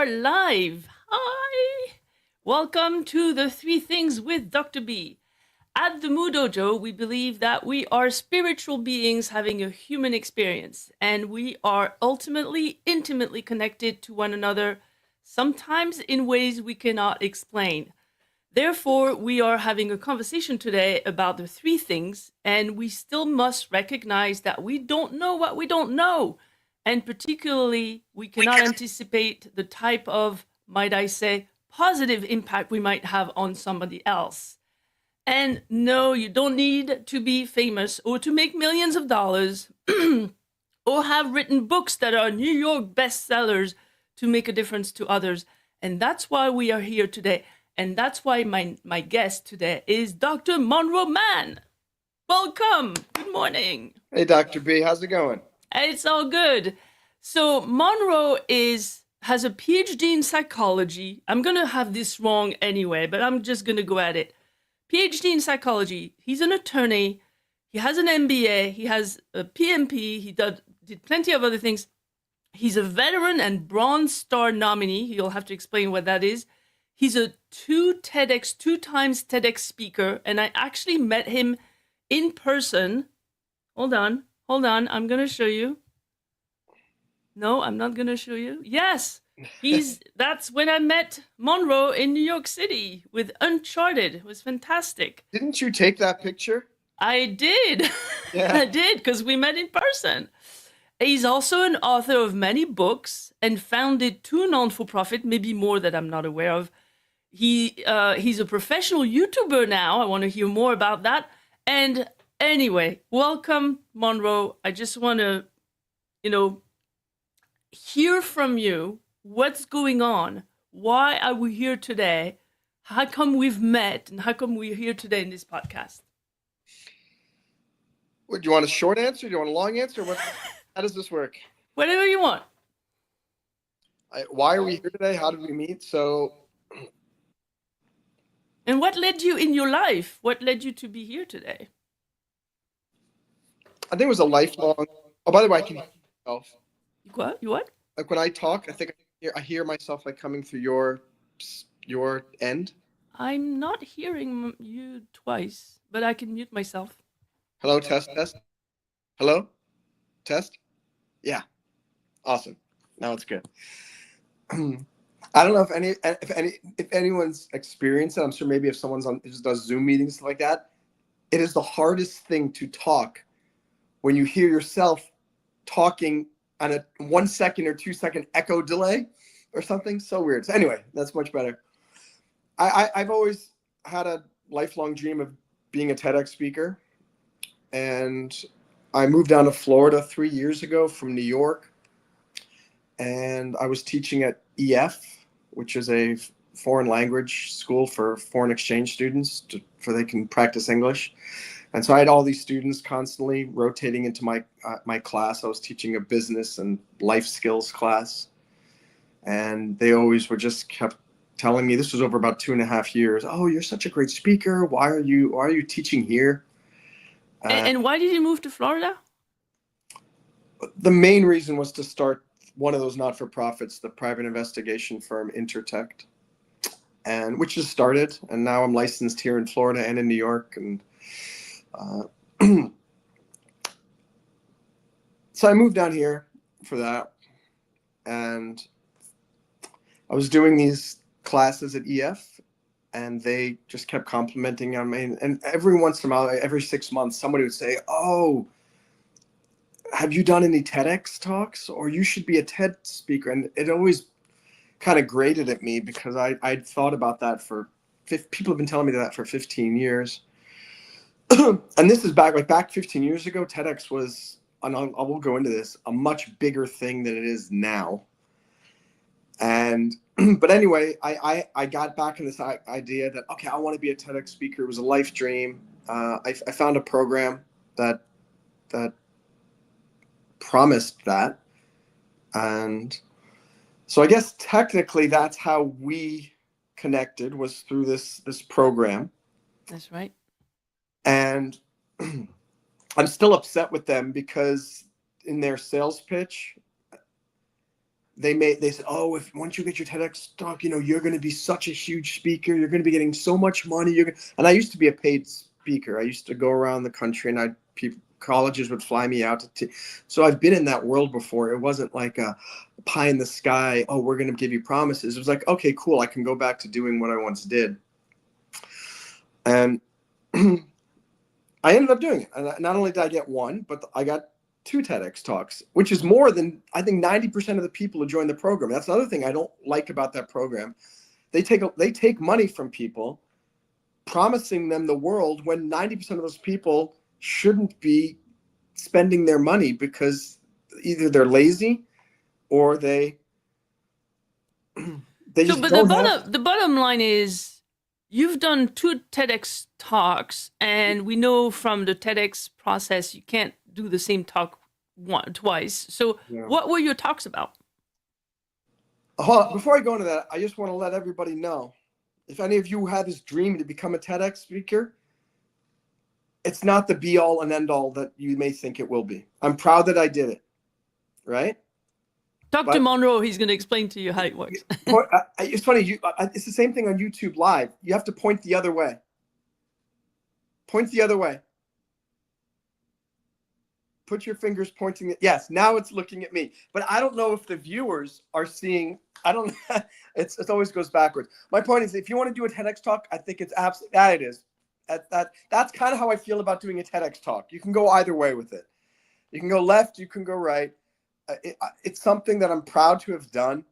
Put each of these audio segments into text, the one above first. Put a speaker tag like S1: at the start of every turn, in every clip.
S1: live. Hi. Welcome to the Three Things with Dr. B. At the Moo Dojo, we believe that we are spiritual beings having a human experience, and we are ultimately intimately connected to one another, sometimes in ways we cannot explain. Therefore, we are having a conversation today about the three things, and we still must recognize that we don't know what we don't know. And particularly, we cannot anticipate the type of, might I say, positive impact we might have on somebody else. And no, you don't need to be famous or to make millions of dollars or have written books that are New York bestsellers to make a difference to others. And that's why we are here today. And that's why my guest today is Dr. Monroe Mann. Welcome. Good morning.
S2: Hey, Dr. B, how's it going?
S1: It's all good. So Monroe has a PhD in psychology. I'm going to have this wrong anyway, but I'm just going to go at it. PhD in psychology. He's an attorney. He has an MBA. He has a PMP. He did plenty of other things. He's a veteran and Bronze Star nominee. You'll have to explain what that is. He's a two times TEDx speaker, and I actually met him in person. Hold on. I'm going to show you. No, I'm not going to show you. Yes, that's when I met Monroe in New York City with Uncharted. It was fantastic.
S2: Didn't you take that picture?
S1: I did.
S2: Yeah.
S1: I did, because we met in person. He's also an author of many books and founded two non-for-profit, maybe more that I'm not aware of. He's a professional YouTuber now. I want to hear more about that. And anyway, welcome, Monroe. I just want to, hear from you. What's going on? Why are we here today? How come we've met? And how come we're here today in this podcast?
S2: What, do you want a short answer? Do you want a long answer? How does this work?
S1: Whatever you want.
S2: Why are we here today? How did we meet?
S1: And what led you in your life? What led you to be here today?
S2: I think it was a lifelong. Oh, by the way, I can hear myself.
S1: You what?
S2: Like when I talk, I think I hear myself like coming through your end.
S1: I'm not hearing you twice, but I can mute myself.
S2: Hello, test. Hello, test. Yeah, awesome. Now it's good. I don't know if anyone's experienced it. I'm sure maybe if someone's just does Zoom meetings, stuff like that. It is the hardest thing to talk when you hear yourself talking on a 1 second or 2 second echo delay or something. So weird. So anyway, that's much better. I've always had a lifelong dream of being a TEDx speaker. And I moved down to Florida 3 years ago from New York. And I was teaching at EF, which is a foreign language school for foreign exchange students for they can practice English. And so I had all these students constantly rotating into my class. I was teaching a business and life skills class. And they always kept telling me, this was over about 2.5 years. Oh, you're such a great speaker. Why are you teaching here?
S1: And why did you move to Florida?
S2: The main reason was to start one of those not-for-profits, the private investigation firm Intertect, and which has started. And now I'm licensed here in Florida and in New York. And so I moved down here for that. And I was doing these classes at EF, and they just kept complimenting on me. And every once in a while, every 6 months, somebody would say, oh, have you done any TEDx talks? Or you should be a TED speaker. And it always kind of grated at me because I'd thought about that people have been telling me that for 15 years. And this is back 15 years ago, TEDx was, and I will go into this, a much bigger thing than it is now. And but anyway, I got back in this idea that, okay, I want to be a TEDx speaker. It was a life dream. I found a program that promised that. And so I guess technically that's how we connected, was through this program.
S1: That's right.
S2: And I'm still upset with them because in their sales pitch, they said, oh, if once you get your TEDx talk, you're going to be such a huge speaker. You're going to be getting so much money. And I used to be a paid speaker. I used to go around the country, and colleges would fly me out so I've been in that world before. It wasn't like a pie in the sky. Oh, we're going to give you promises. It was like, okay, cool. I can go back to doing what I once did. And I ended up doing it. And not only did I get one, but I got 2 TEDx talks, which is more than I think 90% of the people who join the program. That's another thing I don't like about that program. They take money from people, promising them the world when 90% of those people shouldn't be spending their money because either they're lazy or they just
S1: but the bottom line is you've done 2 TEDx talks, and we know from the TEDx process you can't do the same talk twice. So what were your talks about?
S2: Before I go into that, I just want to let everybody know, if any of you had this dream to become a TEDx speaker, it's not the be all and end all that you may think it will be. I'm proud that I did it, right?
S1: Dr. Monroe, he's going to explain to you how it works.
S2: It's funny. It's the same thing on YouTube Live. You have to point the other way. Point the other way. Put your fingers pointing. Yes, now it's looking at me. But I don't know if the viewers are seeing. I don't. It always goes backwards. My point is, if you want to do a TEDx talk, I think it's absolutely that it is. That's kind of how I feel about doing a TEDx talk. You can go either way with it. You can go left. You can go right. It's something that I'm proud to have done.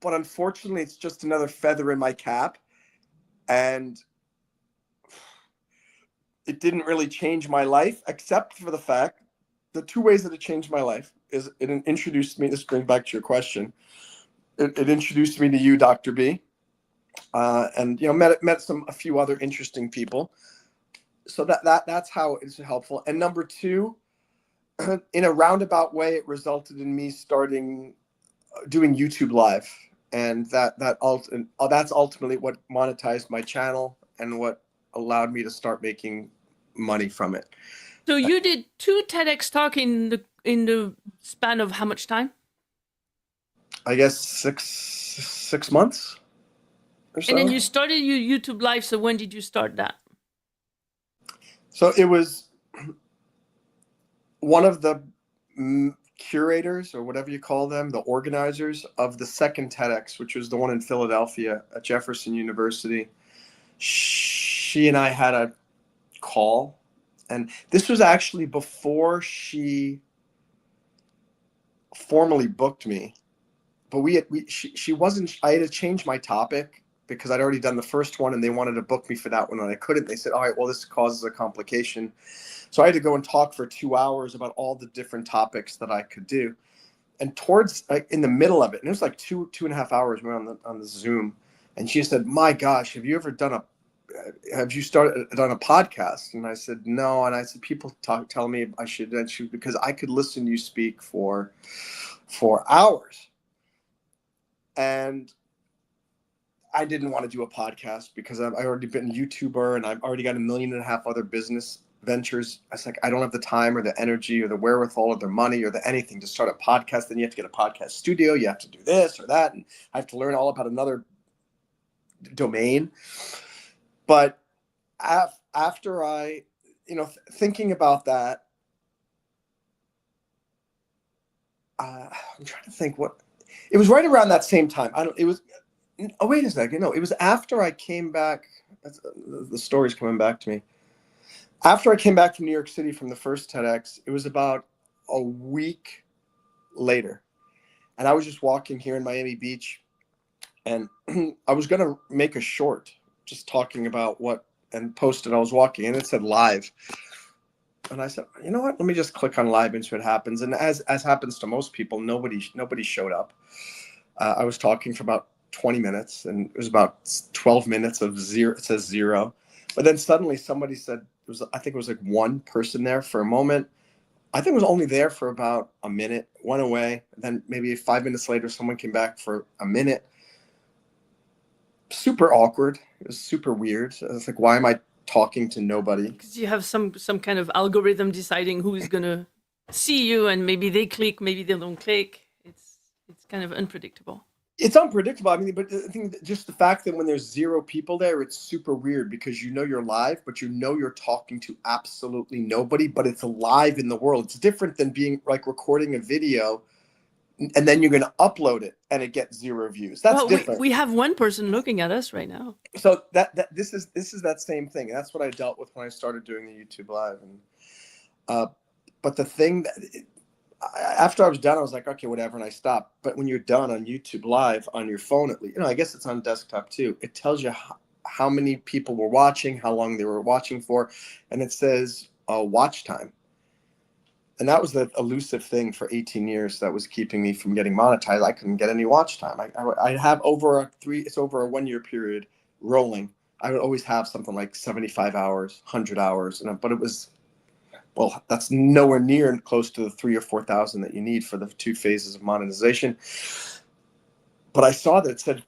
S2: But unfortunately, it's just another feather in my cap. And it didn't really change my life, except for the fact, the 2 ways that it changed my life is it introduced me. This brings back to your question. It introduced me to you, Dr. B. And met a few other interesting people. So that's how it's helpful. And number 2, in a roundabout way, it resulted in me starting doing YouTube Live, and that's ultimately what monetized my channel and what allowed me to start making money from it.
S1: So you did 2 TEDx talk in the span of how much time?
S2: I guess six months or so.
S1: And then you started your YouTube Live. So when did you start that?
S2: So it was one of the curators, or whatever you call them, the organizers of the second TEDx, which was the one in Philadelphia at Jefferson University. She and I had a call, and this was actually before she formally booked me. But she wasn't. I had to change my topic because I'd already done the first one, and they wanted to book me for that one, and I couldn't. They said, all right, well, this causes a complication. So I had to go and talk for 2 hours about all the different topics that I could do. And towards in the middle of it, and it was like two and a half hours, we were on the Zoom, and she said, my gosh, have you done a podcast? And I said, no. And I said, people tell me I should, because I could listen to you speak for hours. And I didn't want to do a podcast because I've already been a YouTuber, and I've already got 1.5 million other business ventures. I was like, I don't have the time or the energy or the wherewithal or the money or the anything to start a podcast. Then you have to get a podcast studio. You have to do this or that. And I have to learn all about another domain. But after I, thinking about that, I'm trying to think it was right around that same time. Oh, wait a second. No, it was after I came back. The story's coming back to me. After I came back from New York City from the first TEDx, it was about a week later. And I was just walking here in Miami Beach, and I was going to make a short just talking about and post it. I was walking, and it said live. And I said, you know what? Let me just click on live and see what happens. And as happens to most people, nobody showed up. I was talking for about 20 minutes, and it was about 12 minutes of zero. It says 0. But then suddenly somebody said, I think it was like one person there for a moment. I think it was only there for about a minute, went away. Then maybe 5 minutes later, someone came back for a minute. Super awkward. It was super weird. I was like, why am I talking to nobody?
S1: Because you have some kind of algorithm deciding who's going to see you, and maybe they click, maybe they don't click. kind of unpredictable.
S2: It's unpredictable. I mean, but I think that just the fact that when there's 0 people there, it's super weird because you know you're live, but you know you're talking to absolutely nobody, but it's live in the world. It's different than being like recording a video and then you're going to upload it and it gets 0 views. That's
S1: Well,
S2: different.
S1: we have one person looking at us right now.
S2: So this is that same thing. And that's what I dealt with when I started doing the YouTube live. And but the thing that after I was done, I was like, okay, whatever, and I stopped. But when you're done on YouTube live on your phone, at least, I guess it's on desktop too. It tells you how many people were watching, how long they were watching for, and it says watch time. And that was the elusive thing for 18 years that was keeping me from getting monetized. I couldn't get any watch time. I have it's over a 1-year period rolling. I would always have something like 75 hours, 100 hours, but it was, well, that's nowhere near close to the 3,000 or 4,000 that you need for the 2 phases of monetization. But I saw that it said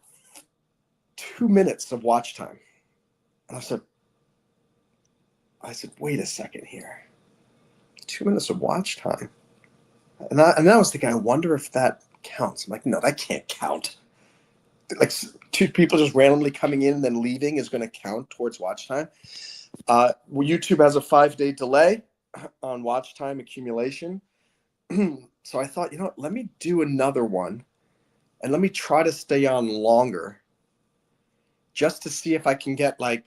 S2: 2 minutes of watch time. And I said, wait a second here. 2 minutes of watch time. And I was thinking, I wonder if that counts. I'm like, no, that can't count. Like 2 people just randomly coming in and then leaving is going to count towards watch time. YouTube has a 5-day delay on watch time accumulation. So I thought, let me do another one and let me try to stay on longer just to see if I can get like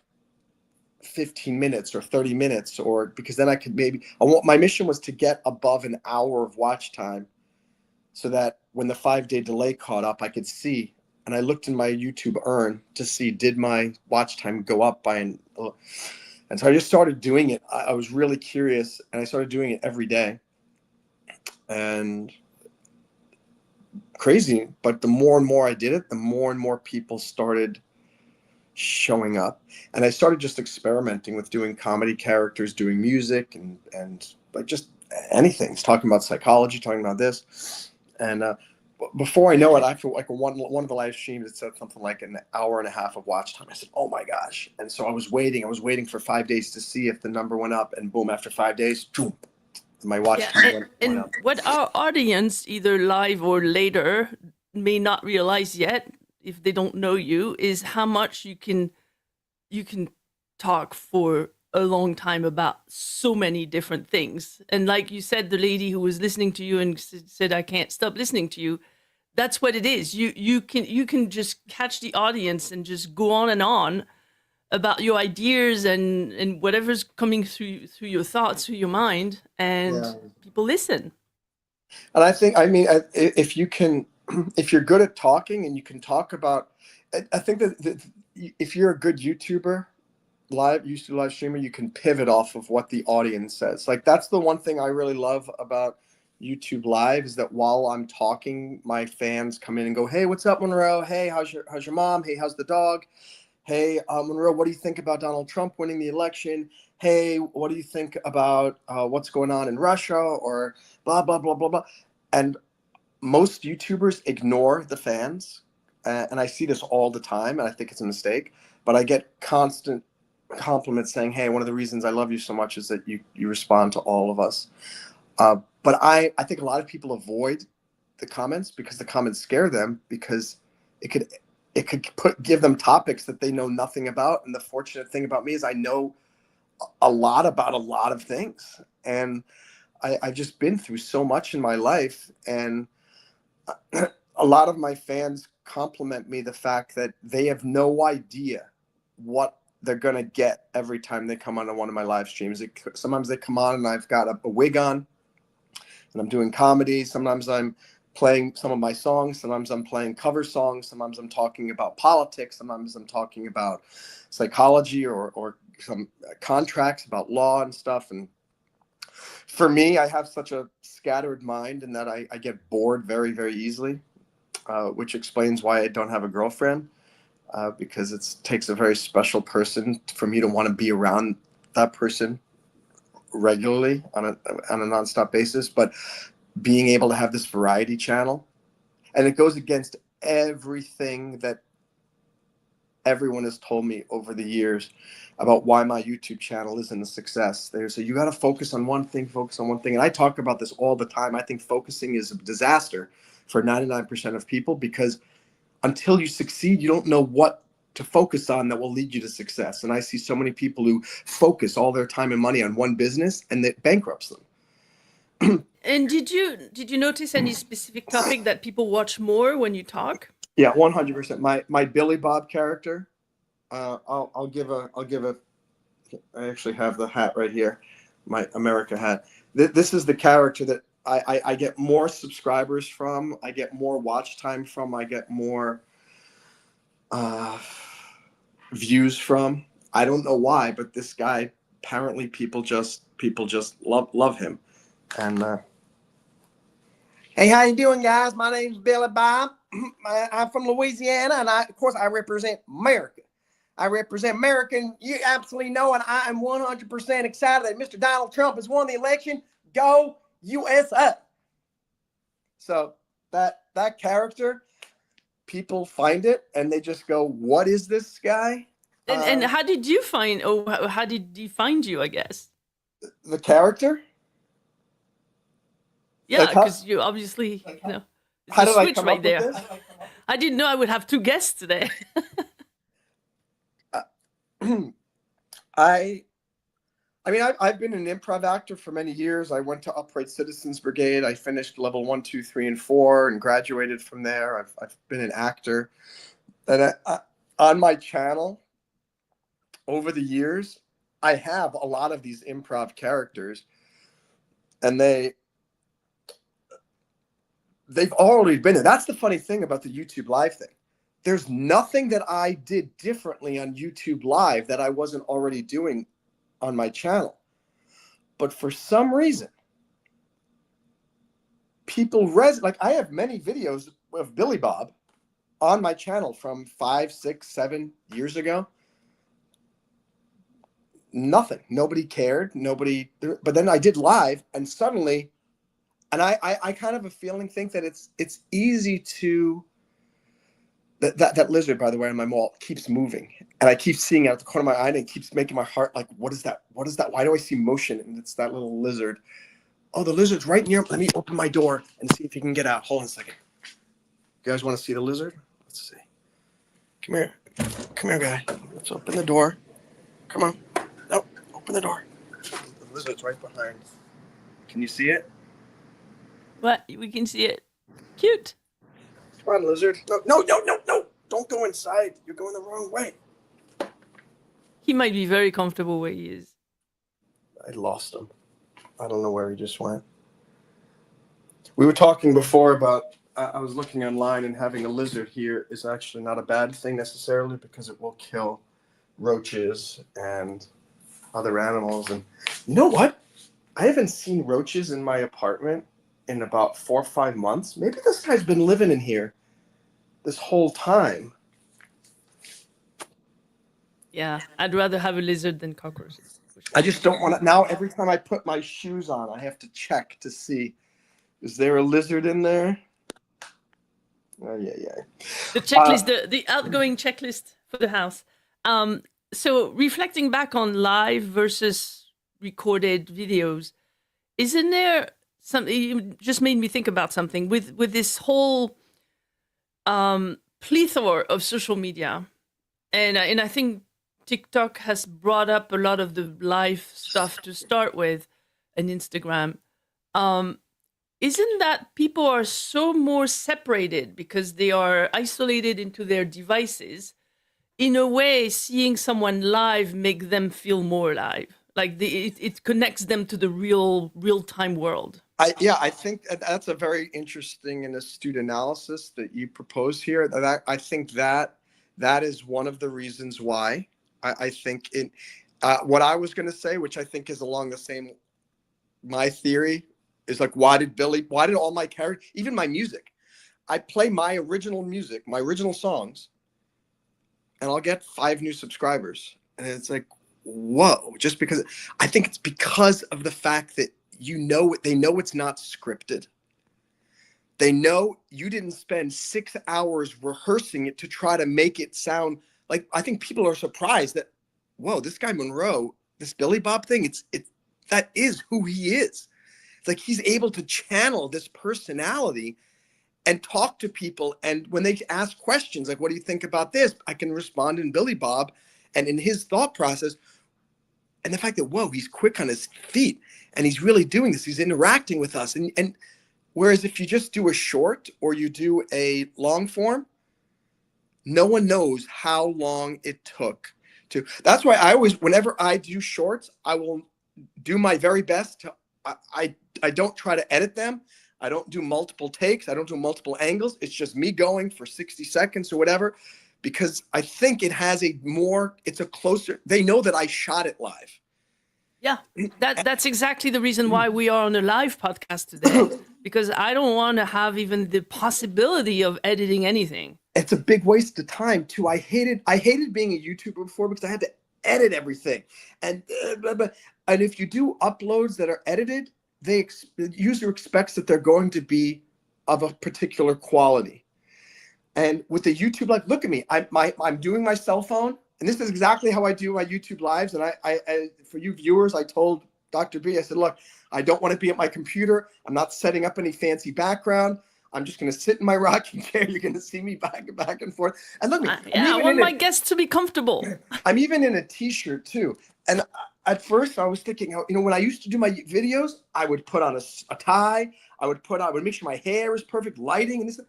S2: 15 minutes or 30 minutes, or because then I could my mission was to get above an hour of watch time so that when the 5-day delay caught up, I could see. And I looked in my YouTube earn to see, did my watch time go up by and so I just started doing it. I was really curious and I started doing it every day. And crazy, but the more and more I did it, the more and more people started showing up. And I started just experimenting with doing comedy characters, doing music and like just anything. Talking about psychology, talking about this. And before I know it, after like one of the live streams, it said something like an hour and a half of watch time. I said, oh my gosh. And so I was waiting for 5 days to see if the number went up, and boom, after 5 days, boom, my watch time went up.
S1: What our audience, either live or later, may not realize yet, if they don't know you, is how much you can talk for a long time about so many different things. And like you said, the lady who was listening to you and said, I can't stop listening to you, that's what it is. You can just catch the audience and just go on and on about your ideas and whatever's coming through your thoughts, through your mind, and people listen.
S2: And I think, if you're good at talking and you can talk about, I think that if you're a good YouTuber, live streamer, you can pivot off of what the audience says. Like, that's the one thing I really love about YouTube Live, is that while I'm talking, my fans come in and go, hey, what's up, Monroe? Hey, how's your mom? Hey, how's the dog? Hey, Monroe, what do you think about Donald Trump winning the election? Hey, what do you think about what's going on in Russia, or blah, blah, blah, blah, blah. And most YouTubers ignore the fans. And I see this all the time, and I think it's a mistake. But I get constant compliments saying, hey, one of the reasons I love you so much is that you respond to all of us. But I think a lot of people avoid the comments because the comments scare them, because it could give them topics that they know nothing about. And the fortunate thing about me is I know a lot about a lot of things. And I've just been through so much in my life. And a lot of my fans compliment me the fact that they have no idea what they're going to get every time they come on one of my live streams. Sometimes they come on and I've got a wig on and I'm doing comedy. Sometimes I'm playing some of my songs. Sometimes I'm playing cover songs. Sometimes I'm talking about politics. Sometimes I'm talking about psychology or some contracts about law and stuff. And for me, I have such a scattered mind in that I get bored very, very easily, which explains why I don't have a girlfriend, because it takes a very special person for me to want to be around that person regularly on a nonstop basis. But being able to have this variety channel, and it goes against everything that everyone has told me over the years about why my YouTube channel isn't a success. They say, you got to focus on one thing. And I talk about this all the time. I think focusing is a disaster for 99% of people, because until you succeed, you don't know what to focus on that will lead you to success. And I see so many people who focus all their time and money on one business, and that bankrupts them.
S1: And did you notice any specific topic that people watch more when you talk?
S2: Yeah, 100%. My Billy Bob character. I'll give a. I actually have the hat right here, my America hat. This is the character that I get more subscribers from. I get more watch time from. I get more views from. I don't know why, but this guy, apparently people just love him. And hey, how you doing, guys? My name's Billy Bob. I'm from Louisiana, and of course I represent America. I represent America, and you absolutely know, and I am 100% excited that Mr. Donald Trump has won the election. Go USA! So that character, people find it and they just go, "What is this guy?"
S1: And how did you find? Oh, how did he find you? I guess
S2: the character.
S1: Yeah, because you obviously,
S2: how did I
S1: switch
S2: come
S1: right
S2: up
S1: there.
S2: with this?
S1: I didn't know I would have two guests today.
S2: I mean, I've been an improv actor for many years. I went to Upright Citizens Brigade. I finished level 1, 2, 3, and 4 and graduated from there. I've been an actor. And on my channel, over the years, I have a lot of these improv characters. And they've already been there. That's the funny thing about the YouTube Live thing. There's nothing that I did differently on YouTube Live that I wasn't already doing on my channel. But for some reason, people like I have many videos of Billy Bob on my channel from 5, 6, 7 years ago. Nothing. Nobody cared. Nobody. But then I did live, and suddenly, and I kind of think that it's easy to. That lizard, by the way, on my wall keeps moving, and I keep seeing it out the corner of my eye, and it keeps making my heart like, what is that? What is that? Why do I see motion? And it's that little lizard. Oh, the lizard's right near. Let me open my door and see if he can get out. Hold on a second. You guys want to see the lizard? Let's see. Come here, guy. Let's open the door. Come on. No, open the door. The lizard's right behind. Can you see it?
S1: What? We can see it. Cute.
S2: Come on, lizard. No. Don't go inside. You're going the wrong way.
S1: He might be very comfortable where he is.
S2: I lost him. I don't know where he just went. We were talking before about, I was looking online, and having a lizard here is actually not a bad thing necessarily, because it will kill roaches and other animals. And you know what? I haven't seen roaches in my apartment in about 4 or 5 months. Maybe this guy's been living in here this whole time.
S1: Yeah, I'd rather have a lizard than cockroaches. Sure.
S2: I just don't want to. Now, every time I put my shoes on, I have to check to see, is there a lizard in there? Oh, yeah.
S1: The checklist, the outgoing checklist for the house. So reflecting back on live versus recorded videos, isn't there something? You just made me think about something with this whole plethora of social media, and I think TikTok has brought up a lot of the live stuff to start with, and Instagram. Isn't that people are so more separated because they are isolated into their devices? In a way, seeing someone live make them feel more alive. Like it connects them to the real-time world.
S2: I think that's a very interesting and astute analysis that you propose here. I think that is one of the reasons why. I think what I was going to say, which I think is along the same, my theory is like, why did all my characters, even my music, I play my original music, my original songs, and I'll get 5 new subscribers. And it's like, whoa, just because I think it's because of the fact that they know it's not scripted. They know you didn't spend 6 hours rehearsing it to try to make it sound like, I think people are surprised that, whoa, this guy Monroe, this Billy Bob thing, that is who he is. It's like he's able to channel this personality and talk to people. And when they ask questions, like, what do you think about this? I can respond in Billy Bob and in his thought process. And the fact that, whoa, he's quick on his feet and he's really doing this. He's interacting with us. And whereas if you just do a short or you do a long form, no one knows how long it took to. That's why I always, whenever I do shorts, I will do my very best to, I don't try to edit them. I don't do multiple takes. I don't do multiple angles. It's just me going for 60 seconds or whatever, because I think it has it's a closer, they know that I shot it live.
S1: Yeah, that's exactly the reason why we are on a live podcast today, because I don't want to have even the possibility of editing anything.
S2: It's a big waste of time too. I hated being a YouTuber before because I had to edit everything. And if you do uploads that are edited, the user expects that they're going to be of a particular quality. And with the YouTube, like, look at me, I'm doing my cell phone, and this is exactly how I do my YouTube lives. And I for you viewers, I told Dr. B, I said, look, I don't want to be at my computer. I'm not setting up any fancy background. I'm just going to sit in my rocking chair. You're going to see me back and forth. And look,
S1: I want my guests to be comfortable.
S2: I'm even in a t-shirt too. And at first I was thinking, when I used to do my videos, I would put on a tie. I would make sure my hair is perfect, lighting, and this.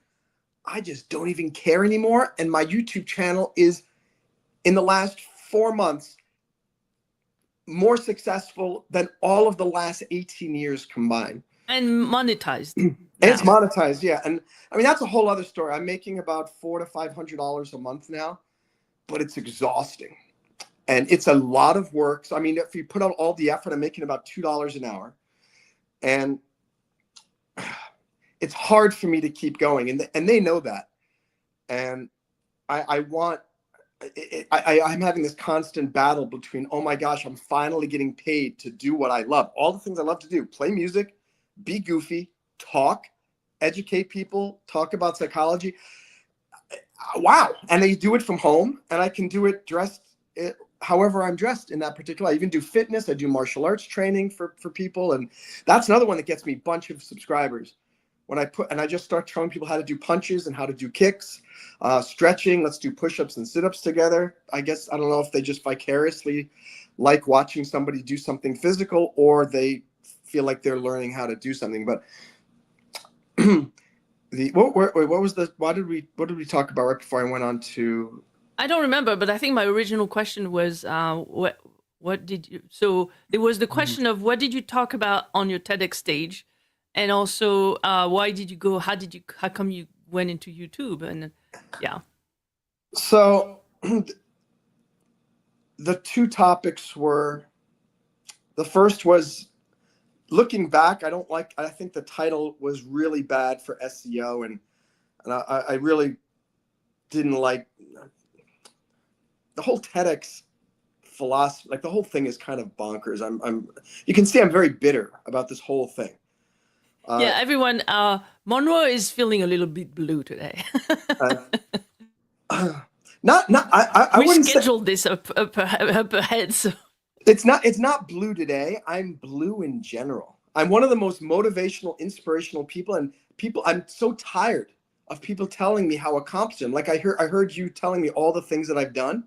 S2: I just don't even care anymore. And my YouTube channel is, in the last 4 months, more successful than all of the last 18 years combined.
S1: And monetized.
S2: And it's monetized, yeah. And I mean, that's a whole other story. I'm making about $400 to $500 a month now, but it's exhausting. And it's a lot of work. So, I mean, if you put out all the effort, I'm making about $2 an hour. And it's hard for me to keep going. And they know that. And I'm having this constant battle between, oh my gosh, I'm finally getting paid to do what I love. All the things I love to do: play music, be goofy, talk, educate people, talk about psychology. Wow. And they do it from home, and I can do it dressed however I'm dressed in that particular. I even do fitness. I do martial arts training for people. And that's another one that gets me a bunch of subscribers. When I just start showing people how to do punches and how to do kicks, stretching. Let's do push-ups and sit-ups together. I guess, I don't know if they just vicariously like watching somebody do something physical, or they feel like they're learning how to do something. But what did we talk about right before I went on to?
S1: I don't remember, but I think my original question was, what did you, so there was the question of what did you talk about on your TEDx stage? And also, why did you go? How come you went into YouTube? And yeah.
S2: So the two topics were, the first was looking back. I think the title was really bad for SEO. And I really didn't like the whole TEDx philosophy. Like, the whole thing is kind of bonkers. You can see I'm very bitter about this whole thing.
S1: Yeah, everyone, Monroe is feeling a little bit blue today.
S2: I wouldn't
S1: scheduled this up ahead. So.
S2: It's not blue today. I'm blue in general. I'm one of the most motivational, inspirational people, and I'm so tired of people telling me how accomplished I am. Like, I heard you telling me all the things that I've done,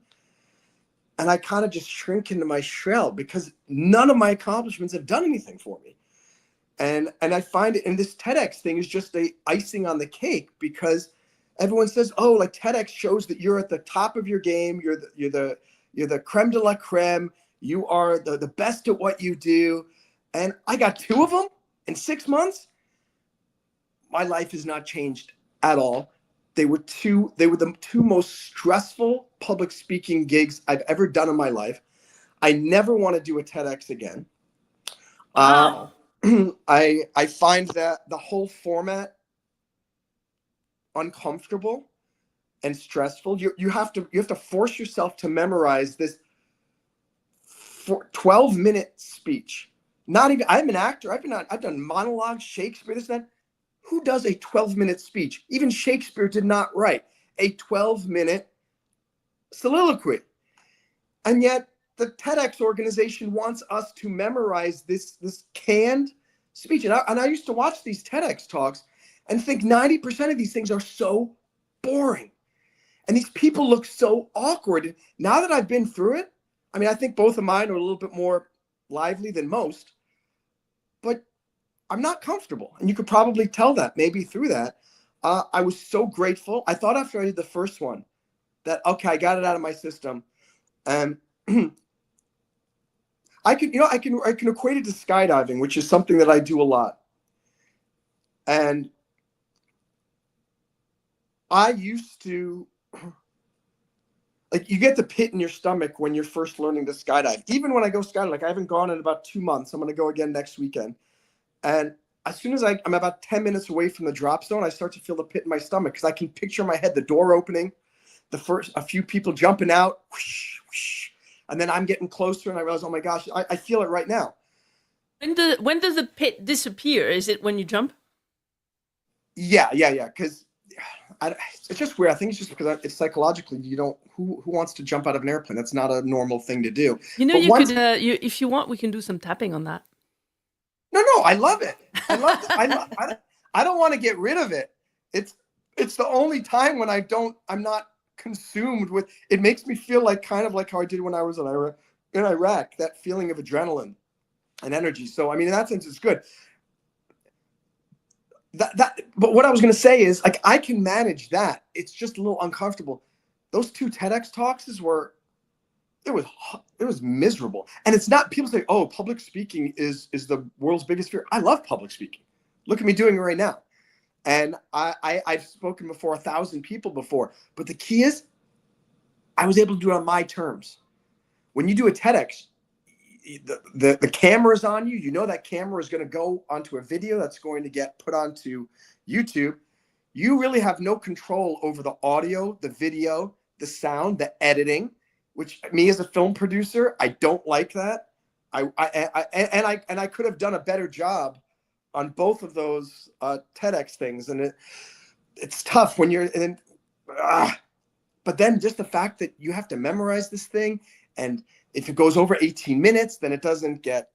S2: and I kind of just shrink into my shell because none of my accomplishments have done anything for me. And I find it, and this TEDx thing is just a icing on the cake, because everyone says, oh, like, TEDx shows that you're at the top of your game. You're the creme de la creme. You are the best at what you do. And I got 2 of them in 6 months. My life has not changed at all. They were the 2 most stressful public speaking gigs I've ever done in my life. I never want to do a TEDx again.
S1: Wow.
S2: I find that the whole format uncomfortable and stressful. You have to force yourself to memorize this 12-minute speech. Not even, I'm an actor. I've done monologues, Shakespeare, this and that. Who does a 12-minute speech? Even Shakespeare did not write a 12-minute soliloquy. And yet the TEDx organization wants us to memorize this canned speech. And I used to watch these TEDx talks, and think 90% of these things are so boring. And these people look so awkward. Now that I've been through it, I mean, I think both of mine are a little bit more lively than most, but I'm not comfortable. And you could probably tell that maybe through that. I was so grateful. I thought after I did the first one that, okay, I got it out of my system. And I can equate it to skydiving, which is something that I do a lot. And I used to, like, you get the pit in your stomach when you're first learning to skydive. Even when I go skydiving, like I haven't gone in about 2 months. I'm going to go again next weekend. And as soon as I'm about 10 minutes away from the drop zone, I start to feel the pit in my stomach because I can picture in my head the door opening, a few people jumping out, whoosh, whoosh, and then I'm getting closer and I realize, oh my gosh, I feel it right now.
S1: When does the pit disappear? Is it when you jump?
S2: Yeah. Because it's just weird. I think it's just because it's psychologically, you don't, who wants to jump out of an airplane? That's not a normal thing to do.
S1: You know,
S2: but
S1: if you want, we can do some tapping on that.
S2: No, I love it. I love it. I don't want to get rid of it. It's the only time when I'm not consumed with, it makes me feel like kind of like how I did when I was in Iraq, that feeling of adrenaline and energy. So, I mean, in that sense, it's good. But what I was going to say is, like, I can manage that. It's just a little uncomfortable. Those 2 TEDx talks it was miserable. And it's not, people say, oh, public speaking is the world's biggest fear. I love public speaking. Look at me doing it right now. And I've spoken before 1,000 people before, but the key is I was able to do it on my terms. When you do a TEDx, the camera's on you. You know that camera is going to go onto a video that's going to get put onto YouTube. You really have no control over the audio, the video, the sound, the editing, which me as a film producer, I don't like that. I could have done a better job on both of those TEDx things, and it's tough when you're in. But then just the fact that you have to memorize this thing, and if it goes over 18 minutes, then it doesn't get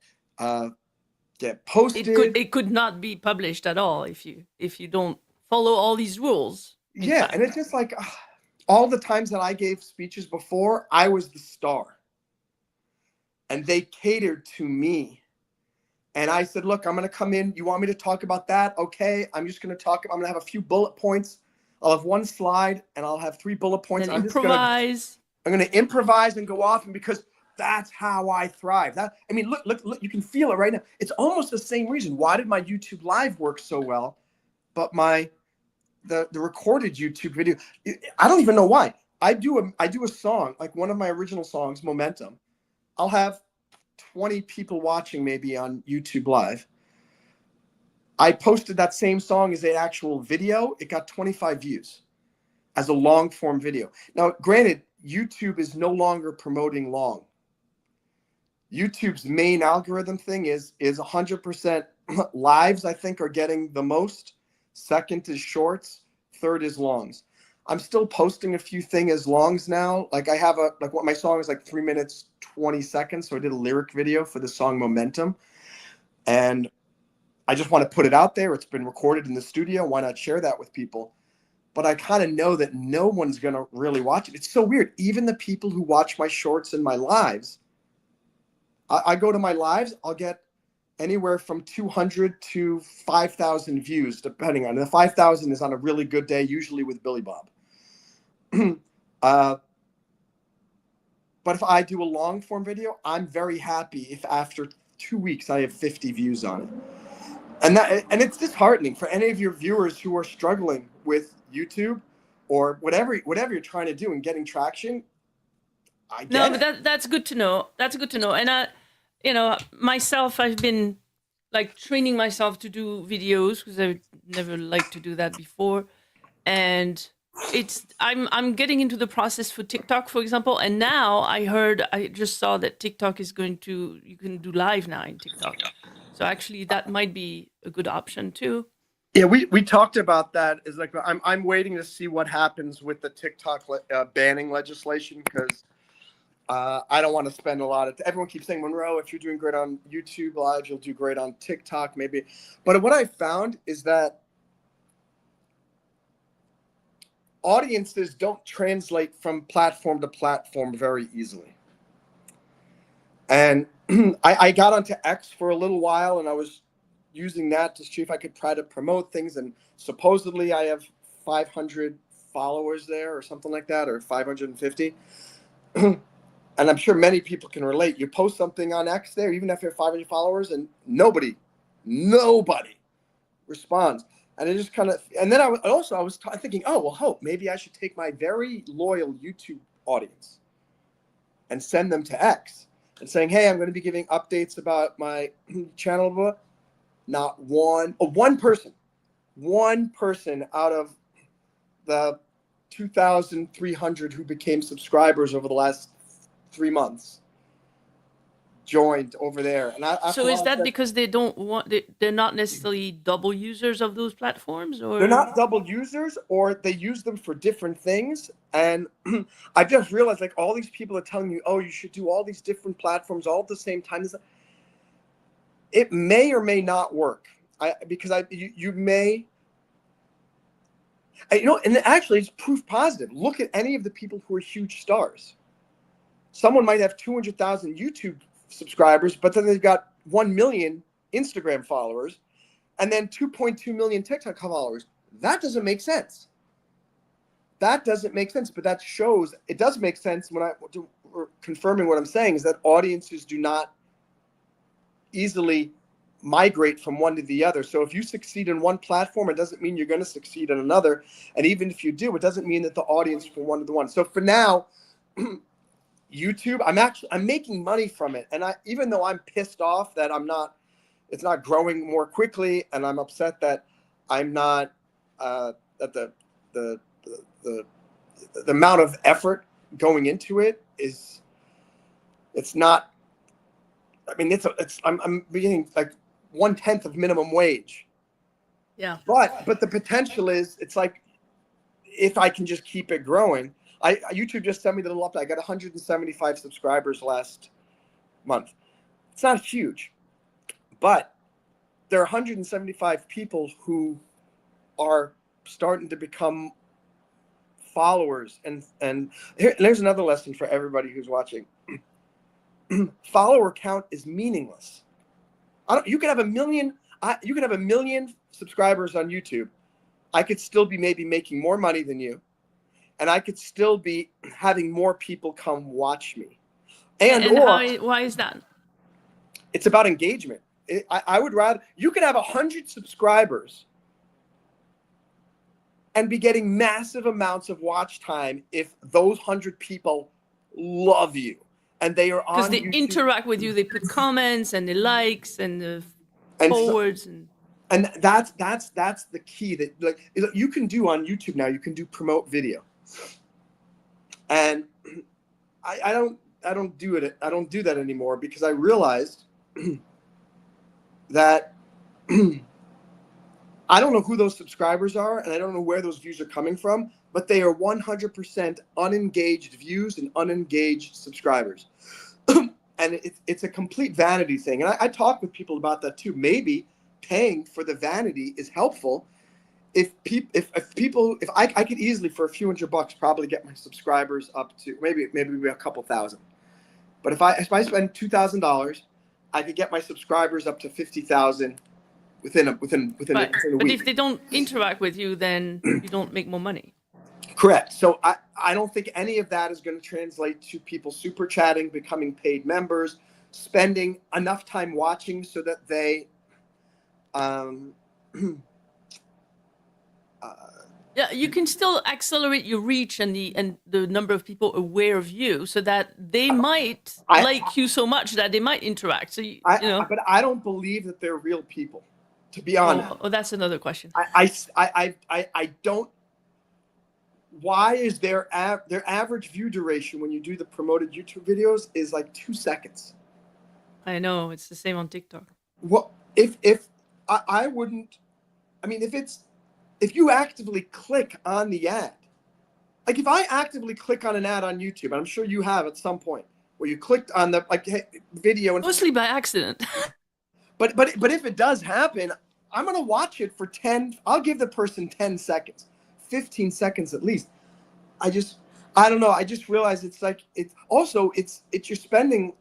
S2: posted.
S1: It could not be published at all if you don't follow all these rules.
S2: Yeah, and it's just like all the times that I gave speeches before, I was the star, and they catered to me. And I said, look, I'm going to come in. You want me to talk about that? Okay. I'm just going to talk. I'm going to have a few bullet points. I'll have 1 slide and I'll have 3 bullet points.
S1: And improvise.
S2: I'm going to improvise and go off. And because that's how I thrive. I mean, look, you can feel it right now. It's almost the same reason. Why did my YouTube live work so well? But the recorded YouTube video, I don't even know why. I do a song, like one of my original songs, Momentum. I'll have 20 people watching maybe on YouTube Live. I posted that same song as an actual video. It got 25 views as a long form video. Now, granted, YouTube is no longer promoting long. YouTube's main algorithm thing is 100% lives, I think, are getting the most. Second is shorts. Third is longs. I'm still posting a few things as longs now. Like I have what my song is like 3 minutes, 20 seconds. So I did a lyric video for the song Momentum. And I just want to put it out there. It's been recorded in the studio. Why not share that with people? But I kind of know that no one's going to really watch it. It's so weird. Even the people who watch my shorts and my lives, I go to my lives, I'll get anywhere from 200 to 5,000 views, depending on. The 5,000 is on a really good day, usually with Billy Bob. But if I do a long form video, I'm very happy if after 2 weeks I have 50 views on it. And it's disheartening for any of your viewers who are struggling with YouTube or whatever you're trying to do and getting traction.
S1: But that's good to know. That's good to know. And myself, I've been like training myself to do videos because I never liked to do that before, and I'm getting into the process for TikTok, for example. And now I just saw that TikTok is you can do live now in TikTok. So actually, that might be a good option too.
S2: Yeah, we talked about that. Is like I'm waiting to see what happens with the TikTok banning legislation because I don't want to spend a lot of. Everyone keeps saying, Monroe, if you're doing great on YouTube Live, you'll do great on TikTok, maybe. But what I found is that audiences don't translate from platform to platform very easily. And I got onto X for a little while, and I was using that to see if I could try to promote things. And supposedly I have 500 followers there or something like that, or 550. And I'm sure many people can relate. You post something on X there, even if you have 500 followers, and nobody responds. And it just kind of, and then I was thinking, oh, well, hope maybe I should take my very loyal YouTube audience and send them to X and saying, hey, I'm going to be giving updates about my channel. Not one person out of the 2,300 who became subscribers over the last 3 months joined over there. And
S1: so is that because they don't want, they're not necessarily double users of those platforms, or
S2: they're not double users, or they use them for different things? And I just realized, like, all these people are telling you, oh, you should do all these different platforms all at the same time. It may or may not work. You may, and actually it's proof positive. Look at any of the people who are huge stars. Someone might have 200,000 YouTube subscribers, but then they've got 1 million Instagram followers and then 2.2 million TikTok followers. That doesn't make sense. But that shows it does make sense when confirming what I'm saying is that audiences do not easily migrate from one to the other. So if you succeed in one platform, it doesn't mean you're going to succeed in another. And even if you do, it doesn't mean that the audience from one to the one. So for now, YouTube, I'm making money from it. And even though I'm pissed off that it's not growing more quickly, and I'm upset that I'm not, that the amount of effort going into it it's not, I mean, I'm beginning like 1/10 of minimum wage.
S1: Yeah.
S2: But the potential is, it's like, if I can just keep it growing. YouTube just sent me the little update. I got 175 subscribers last month. It's not huge, but there are 175 people who are starting to become followers. And there's another lesson for everybody who's watching. Follower count is meaningless. You could have a million subscribers on YouTube. I could still be maybe making more money than you, and I could still be having more people come watch me.
S1: Why is that?
S2: It's about engagement. I would rather, you could have 100 subscribers and be getting massive amounts of watch time if those 100 people love you. And they are on, because
S1: they interact with you, they put comments and the likes and the forwards,
S2: and that's the key that, like, you can do on YouTube now. You can do promote video, and I don't do it. I don't do that anymore because I realized that I don't know who those subscribers are, and I don't know where those views are coming from, but they are 100% unengaged views and unengaged subscribers. And it's a complete vanity thing. And I talk with people about that too. Maybe paying for the vanity is helpful. If I could easily, for a few $100, probably get my subscribers up to maybe a couple thousand. But if I spend $2,000, I could get my subscribers up to 50,000 within a week.
S1: But if they don't interact with you, then you don't make more money.
S2: Correct. So I don't think any of that is going to translate to people super chatting, becoming paid members, spending enough time watching so that they
S1: yeah, you can still accelerate your reach and the number of people aware of you, so that they might like you so much that they might interact. So
S2: but I don't believe that they're real people, to be honest.
S1: Oh, that's another question.
S2: I don't. Why is their average view duration when you do the promoted YouTube videos is like 2 seconds?
S1: I know, it's the same on TikTok.
S2: Well, if I wouldn't, I mean, if you actively click on the ad, like if I actively click on an ad on YouTube, I'm sure you have at some point where you clicked on the video, and
S1: mostly by accident.
S2: but if it does happen, I'm gonna watch it for 10. I'll give the person 10 seconds, 15 seconds at least. I don't know. I just realized it's like, it's you're spending,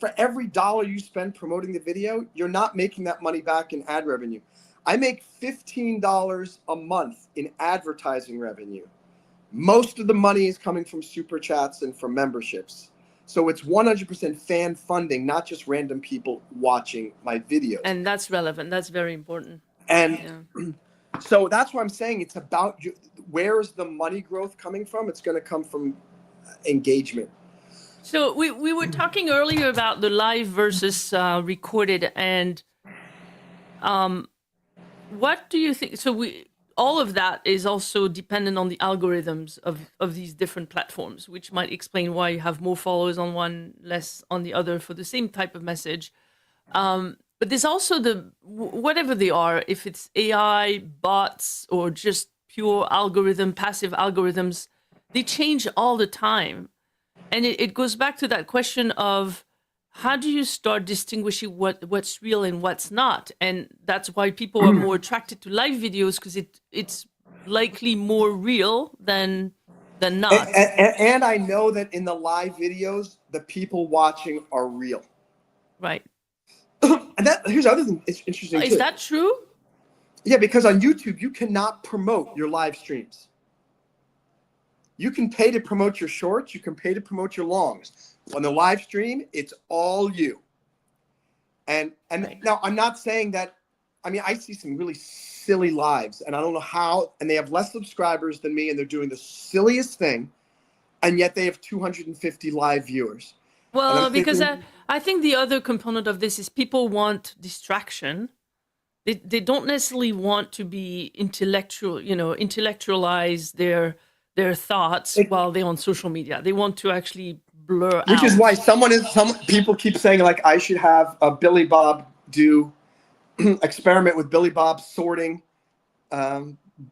S2: for every dollar you spend promoting the video, you're not making that money back in ad revenue. I make $15 a month in advertising revenue. Most of the money is coming from super chats and from memberships. So it's 100% fan funding, not just random people watching my videos.
S1: And that's relevant. That's very important.
S2: And
S1: Yeah.
S2: so that's why I'm saying it's about where's the money growth coming from? It's going to come from engagement.
S1: So we were talking earlier about the live versus recorded, and what do you think? So all of that is also dependent on the algorithms of these different platforms, which might explain why you have more followers on one, less on the other for the same type of message. But there's also whatever they are, if it's AI, bots, or just pure algorithm, passive algorithms, they change all the time. And it goes back to that question of how do you start distinguishing what's real and what's not? And that's why people are more attracted to live videos, because it's likely more real than not.
S2: And I know that in the live videos, the people watching are real.
S1: Right.
S2: And here's the other thing. It's interesting too.
S1: Is that true?
S2: Yeah, because on YouTube, you cannot promote your live streams. You can pay to promote your shorts. You can pay to promote your longs. On the live stream, it's all you. And right. Now, I'm not saying that. I mean, I see some really silly lives, and I don't know how. And they have less subscribers than me, and they're doing the silliest thing, and yet they have 250 live viewers.
S1: Well, because I think the other component of this is people want distraction. They don't necessarily want to be intellectualize their thoughts while they're on social media. They want to actually blur out.
S2: Which is why some people keep saying, like, I should have a Billy Bob do experiment with Billy Bob sorting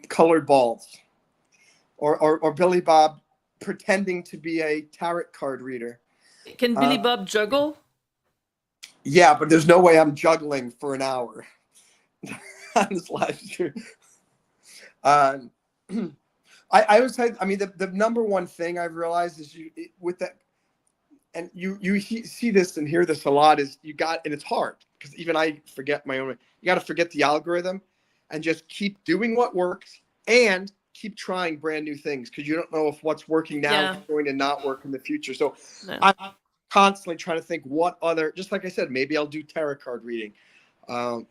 S2: colored balls, or Billy Bob pretending to be a tarot card reader.
S1: Can Billy Bob juggle?
S2: Yeah, but there's no way I'm juggling for an hour on this live stream. I always say, I mean, the number one thing I've realized is with that, and you see this and hear this a lot, is and it's hard because even I forget my own. You got to forget the algorithm and just keep doing what works and keep trying brand new things, because you don't know if what's working now is going to not work in the future. So I'm constantly trying to think what other, just like I said, maybe I'll do tarot card reading.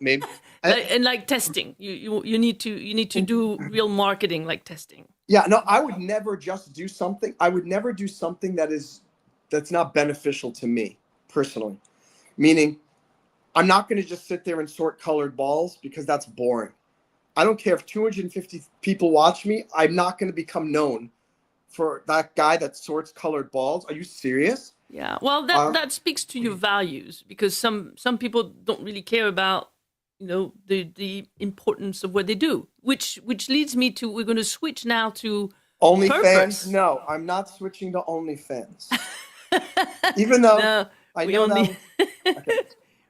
S2: Maybe
S1: and like testing. You need to do real marketing, like testing.
S2: Yeah, no, I would never just do something. I would never do something that's not beneficial to me personally. Meaning, I'm not going to just sit there and sort colored balls, because that's boring. I don't care if 250 people watch me. I'm not going to become known for that guy that sorts colored balls. Are you serious?
S1: Yeah. Well, that speaks to your values, because some people don't really care about, the importance of what they do, which leads me to, we're going to switch now to
S2: OnlyFans. No, I'm not switching to OnlyFans. Even though
S1: no,
S2: I know that. Okay.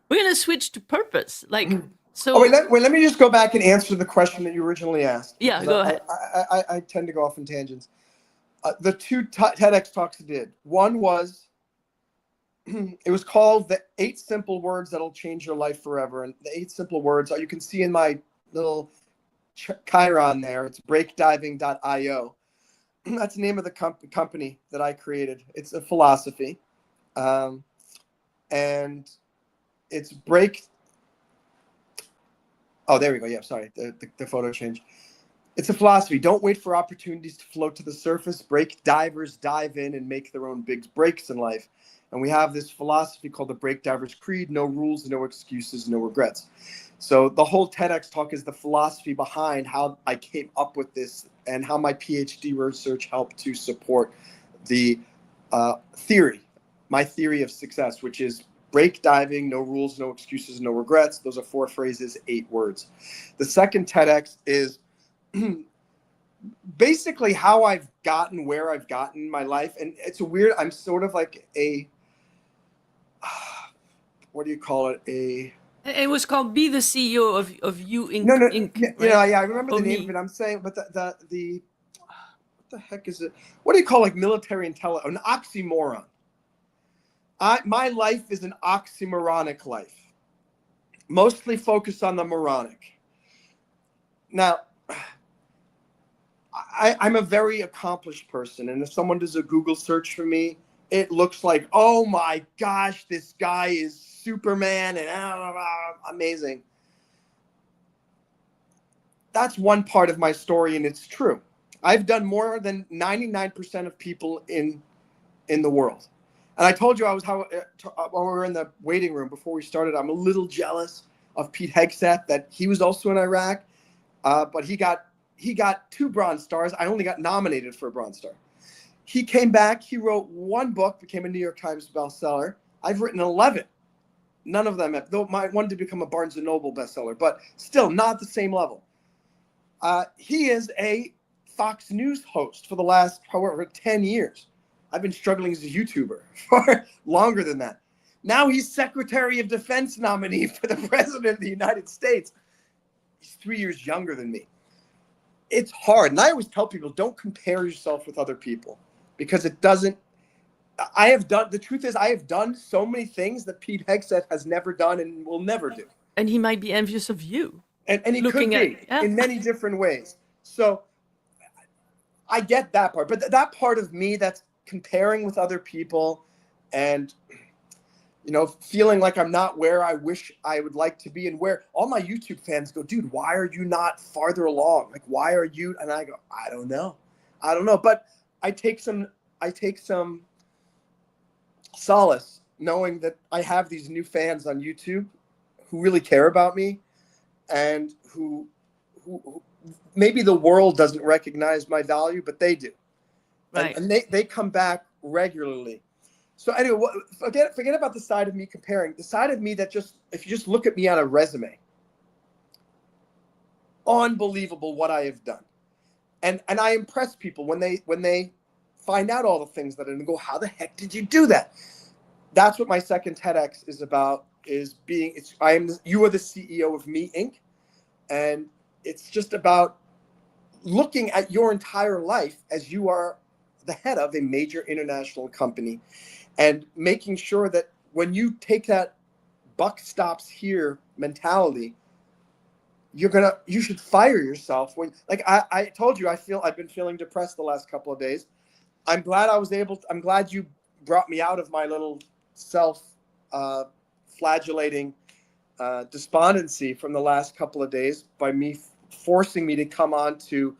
S1: We're going to switch to purpose. Like, so.
S2: Oh, wait, let me just go back and answer the question that you originally asked.
S1: Yeah, go ahead.
S2: I tend to go off in tangents. The two TEDx talks I did. One was, it was called The 8 Simple Words That'll Change Your Life Forever. And the 8 simple words, you can see in my little Chiron there. It's breakdiving.io. That's the name of the company that I created. It's a philosophy. And it's oh, there we go. Yeah, sorry. The photo changed. It's a philosophy. Don't wait for opportunities to float to the surface. Break divers dive in and make their own big breaks in life. And we have this philosophy called the Break Divers Creed: no rules, no excuses, no regrets. So the whole TEDx talk is the philosophy behind how I came up with this, and how my PhD research helped to support the my theory of success, which is break diving, no rules, no excuses, no regrets. Those are 4 phrases, 8 words. The second TEDx is basically how I've gotten where I've gotten in my life. And it's weird. I'm sort of like what do you call it?
S1: It was called Be the CEO of You Inc.
S2: No,
S1: Inc.
S2: yeah,
S1: right?
S2: I remember the name of it. I'm saying, but the the heck is it? What do you call like military intelligence? An oxymoron. My life is an oxymoronic life, mostly focused on the moronic. Now, I'm a very accomplished person, and if someone does a Google search for me, it looks like, oh my gosh, this guy is Superman and amazing. That's one part of my story, and it's true. I've done more than 99% of people in the world. And I told you when we were in the waiting room before we started, I'm a little jealous of Pete Hegseth that he was also in Iraq, but he got 2 Bronze Stars. I only got nominated for a Bronze Star. He came back. He wrote 1 book, became a New York Times bestseller. I've written 11. None of them have, though my one did become a Barnes & Noble bestseller, but still not the same level. He is a Fox News host for the last, however, 10 years. I've been struggling as a YouTuber for longer than that. Now he's Secretary of Defense nominee for the President of the United States. He's 3 years younger than me. It's hard. And I always tell people, don't compare yourself with other people because it doesn't. The truth is, I have done so many things that Pete Hegseth has never done and will never do.
S1: And he might be envious of you.
S2: And he could be in many different ways. So I get that part. But that part of me that's comparing with other people and, feeling like I'm not where I wish I would like to be and where all my YouTube fans go, dude, why are you not farther along? Like, why are you? And I go, I don't know. But I take some solace knowing that I have these new fans on YouTube who really care about me and who maybe the world doesn't recognize my value, but they do. Right. And they come back regularly. So anyway, forget about the side of me comparing. The side of me that if you just look at me on a resume, unbelievable what I have done. And I impress people when they find out all the things that I go, how the heck did you do that? That's what my second TEDx is about, you are the CEO of Me, Inc. And it's just about looking at your entire life as you are the head of a major international company and making sure that when you take that buck stops here mentality, you should fire yourself. When, like I told you, I've been feeling depressed the last couple of days. I'm glad you brought me out of my little flagellating despondency from the last couple of days by me forcing me to come on to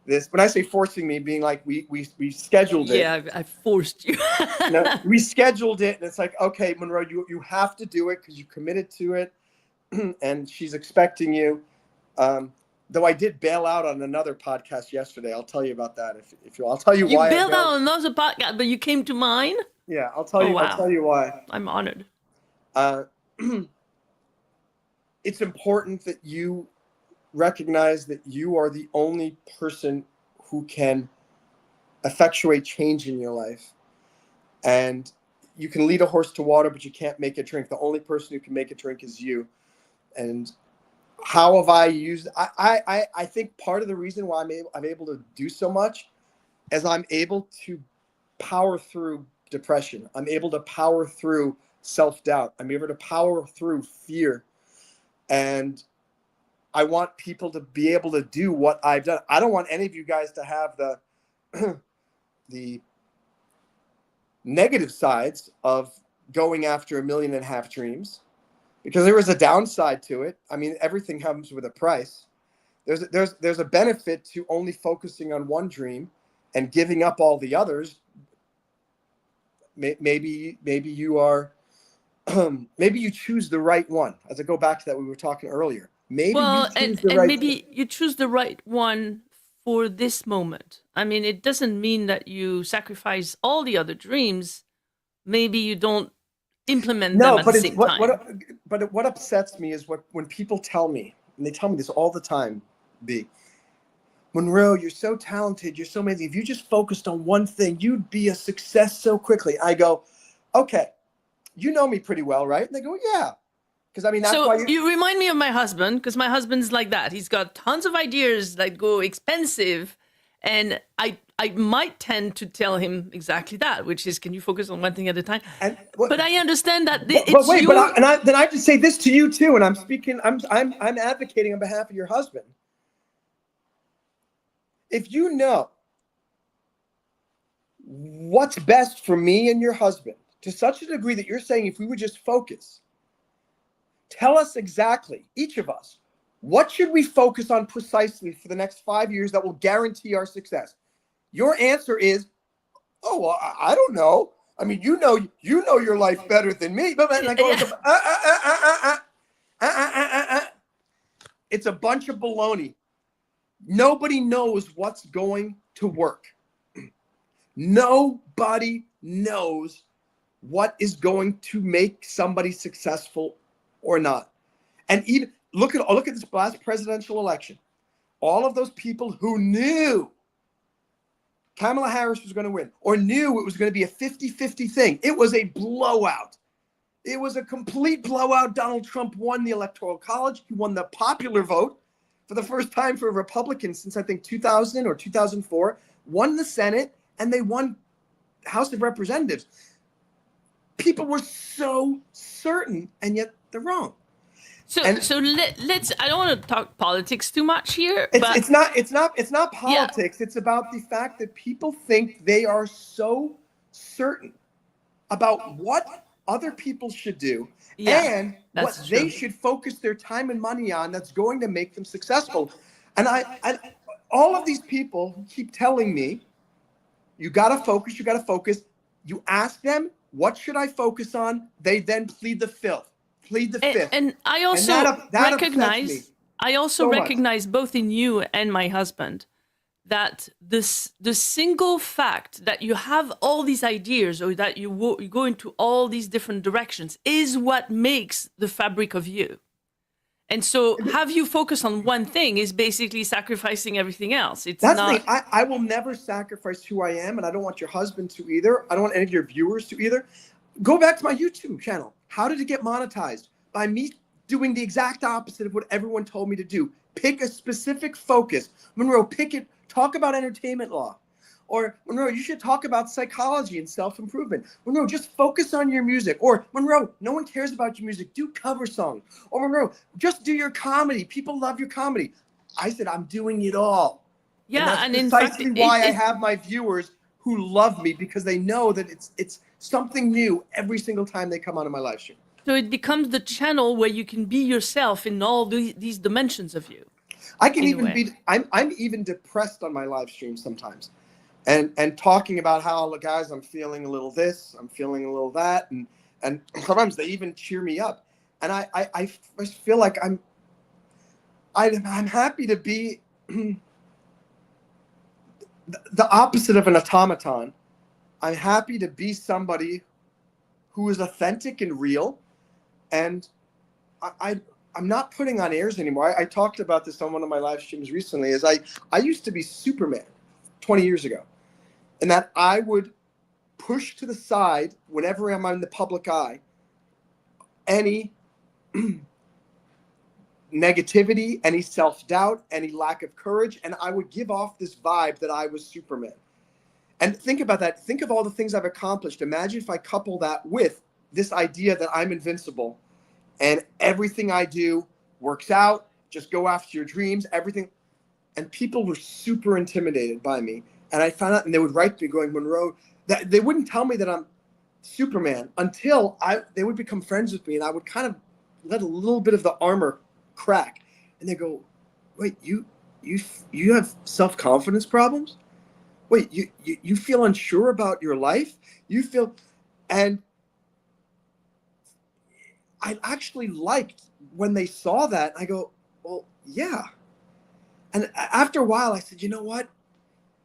S2: this. When I say forcing me, being like we scheduled it.
S1: Yeah, I forced you.
S2: We scheduled it, and it's like, okay, Monroe, you have to do it because you committed to it, and she's expecting you. Though I did bail out on another podcast yesterday. I'll tell you about that if you. I'll tell you why.
S1: You bailed out on another podcast, but you came to mine.
S2: Yeah, I'll tell you. Wow. I'll tell you why.
S1: I'm honored.
S2: It's important that you recognize that you are the only person who can effectuate change in your life. And you can lead a horse to water, but you can't make it drink. The only person who can make it drink is you. And how have I used? I think part of the reason why I'm able to do so much is I'm able to power through depression. I'm able to power through self-doubt. I'm able to power through fear. And I want people to be able to do what I've done. I don't want any of you guys to have the negative sides of going after 1.5 million dreams, because there is a downside to it. I mean, everything comes with a price. There's a benefit to only focusing on one dream and giving up all the others. Maybe you are, maybe you choose the right one. As I go back to that, we were talking earlier. Maybe
S1: you choose the right one for this moment. I mean, it doesn't mean that you sacrifice all the other dreams. Maybe you don't implement them at the same time.
S2: But what upsets me is when people tell me, and they tell me this all the time, Monroe, you're so talented, you're so amazing. If you just focused on one thing, you'd be a success so quickly. I go, okay, you know me pretty well, right? And they go, yeah. Because I mean, that's why
S1: you remind me of my husband, because my husband's like that. He's got tons of ideas that go expensive, and I I might tend to tell him exactly that, which is, can you focus on one thing at a time?
S2: And
S1: But I understand that
S2: but wait, then I have to say this to you too, and I'm advocating on behalf of your husband. If you know what's best for me and your husband to such a degree that you're saying if we would just focus, tell us exactly, each of us, what should we focus on precisely for the next 5 years that will guarantee our success? Your answer is, oh, well, I don't know. I mean, you know your life better than me. But I go, it's a bunch of baloney. Nobody knows what's going to work. Nobody knows what is going to make somebody successful or not. And even look at this last presidential election. All of those people who knew Kamala Harris was going to win or knew it was going to be a 50-50 thing. It was a blowout. It was a complete blowout. Donald Trump won the Electoral College. He won the popular vote for the first time for a Republican since I think 2000 or 2004, won the Senate, and they won House of Representatives. People were so certain, and yet they're wrong.
S1: So let's. I don't want to talk politics too much here.
S2: It's not politics. Yeah. It's about the fact that people think they are so certain about what other people should do and what they should focus their time and money on that's going to make them successful. And I all of these people keep telling me, you got to focus. You got to focus. You ask them, what should I focus on? They then plead the fifth.
S1: And I also recognize both in you and my husband that the single fact that you have all these ideas or that you go into all these different directions is what makes the fabric of you. And so have you focus on one thing is basically sacrificing everything else.
S2: I will never sacrifice who I am, and I don't want your husband to either. I don't want any of your viewers to either. Go back to my YouTube channel. How did it get monetized? By me doing the exact opposite of what everyone told me to do. Pick a specific focus. Monroe, pick it. Talk about entertainment law. Or, Monroe, you should talk about psychology and self-improvement. Monroe, just focus on your music. Or, Monroe, no one cares about your music. Do cover songs. Or, Monroe, just do your comedy. People love your comedy. I said, I'm doing it all.
S1: Yeah,
S2: and that's precisely why I have my viewers who love me, because they know that it's something new every single time they come onto my live stream.
S1: So it becomes the channel where you can be yourself in all these dimensions of you.
S2: I can even be, I'm even depressed on my live stream sometimes. And talking about how, guys, I'm feeling a little this, I'm feeling a little that. And sometimes they even cheer me up. And I feel like I'm happy to be the opposite of an automaton. I'm happy to be somebody who is authentic and real. And I'm not putting on airs anymore. I talked about this on one of my live streams recently. I used to be Superman 20 years ago. And that I would push to the side whenever I'm in the public eye any negativity, any self-doubt, any lack of courage. And I would give off this vibe that I was Superman. And think about that. Think of all the things I've accomplished. Imagine if I couple that with this idea that I'm invincible and everything I do works out, just go after your dreams, everything. And people were super intimidated by me. And I found out, and they would write to me going, Monroe, that they wouldn't tell me that I'm Superman until they would become friends with me. And I would kind of let a little bit of the armor crack. And they go, wait, you have self-confidence problems? Wait, you feel unsure about your life? You feel, and I actually liked when they saw that. I go, well, yeah. And after a while, I said, you know what?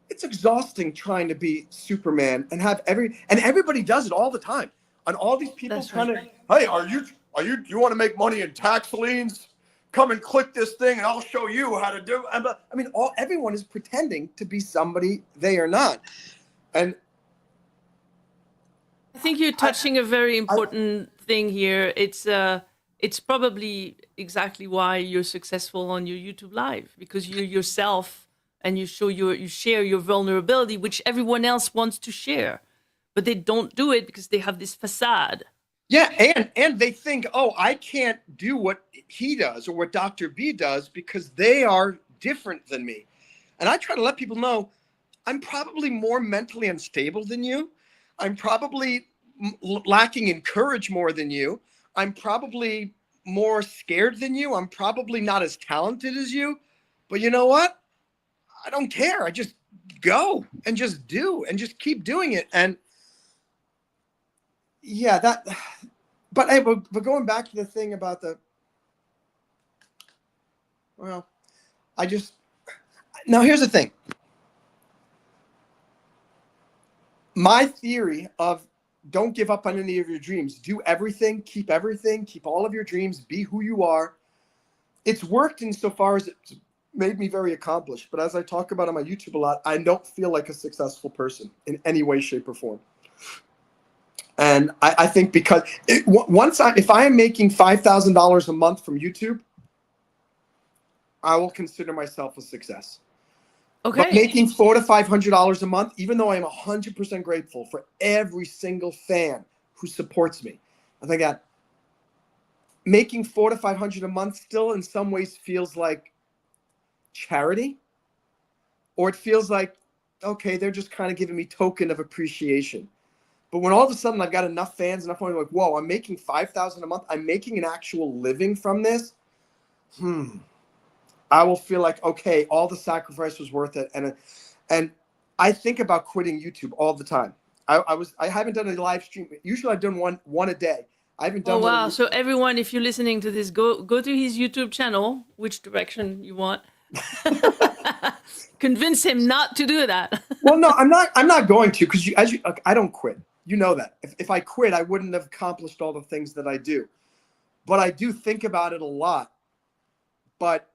S2: It's exhausting trying to be Superman and have everybody does it all the time. And all these people hey, you want to make money in tax liens? Come and click this thing and I'll show you how to do it. I mean, everyone is pretending to be somebody they are not. And
S1: I think you're touching a very important thing here. It's probably exactly why you're successful on your YouTube live, because you're yourself and you share your vulnerability, which everyone else wants to share, but they don't do it because they have this facade.
S2: Yeah, and they think, oh, I can't do what he does or what Dr. B does because they are different than me. And I try to let people know I'm probably more mentally unstable than you. I'm probably lacking in courage more than you. I'm probably more scared than you. I'm probably not as talented as you. But you know what? I don't care. I just go and just do and just keep doing it. And yeah, but hey, but going back to the thing about now here's the thing. My theory of don't give up on any of your dreams. Do everything, keep all of your dreams, be who you are. It's worked insofar as it's made me very accomplished. But as I talk about on my YouTube a lot, I don't feel like a successful person in any way, shape, or form. And I think because if I am making $5,000 a month from YouTube, I will consider myself a success.
S1: Okay.
S2: But making $400 to $500 a month, even though I am 100% grateful for every single fan who supports me, I think that making $400 to $500 a month still in some ways feels like charity, or it feels like, okay, they're just kind of giving me token of appreciation. But when all of a sudden I've got enough fans, enough money, like, whoa, I'm making $5,000 a month. I'm making an actual living from this. I will feel like, okay, all the sacrifice was worth it. And I think about quitting YouTube all the time. I haven't done a live stream. Usually I've done one a day. I haven't done
S1: one. Oh,
S2: one.
S1: wow. So everyone, if you're listening to this, go to his YouTube channel, which direction you want. Convince him not to do that.
S2: Well, no, I'm not going to, because I don't quit. You know that. If I quit, I wouldn't have accomplished all the things that I do. But I do think about it a lot. But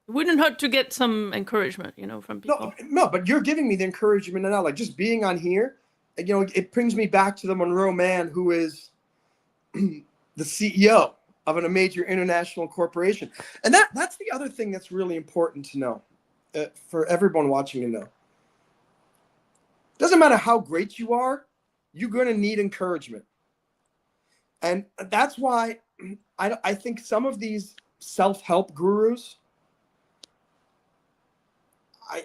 S1: it wouldn't hurt to get some encouragement, from people.
S2: No, but you're giving me the encouragement now. Like just being on here, it brings me back to the Monroe Mann, who is the CEO of a major international corporation. And that's the other thing that's really important to know, for everyone watching to know. Doesn't matter how great you are, you're going to need encouragement. And that's why I think some of these self-help gurus, and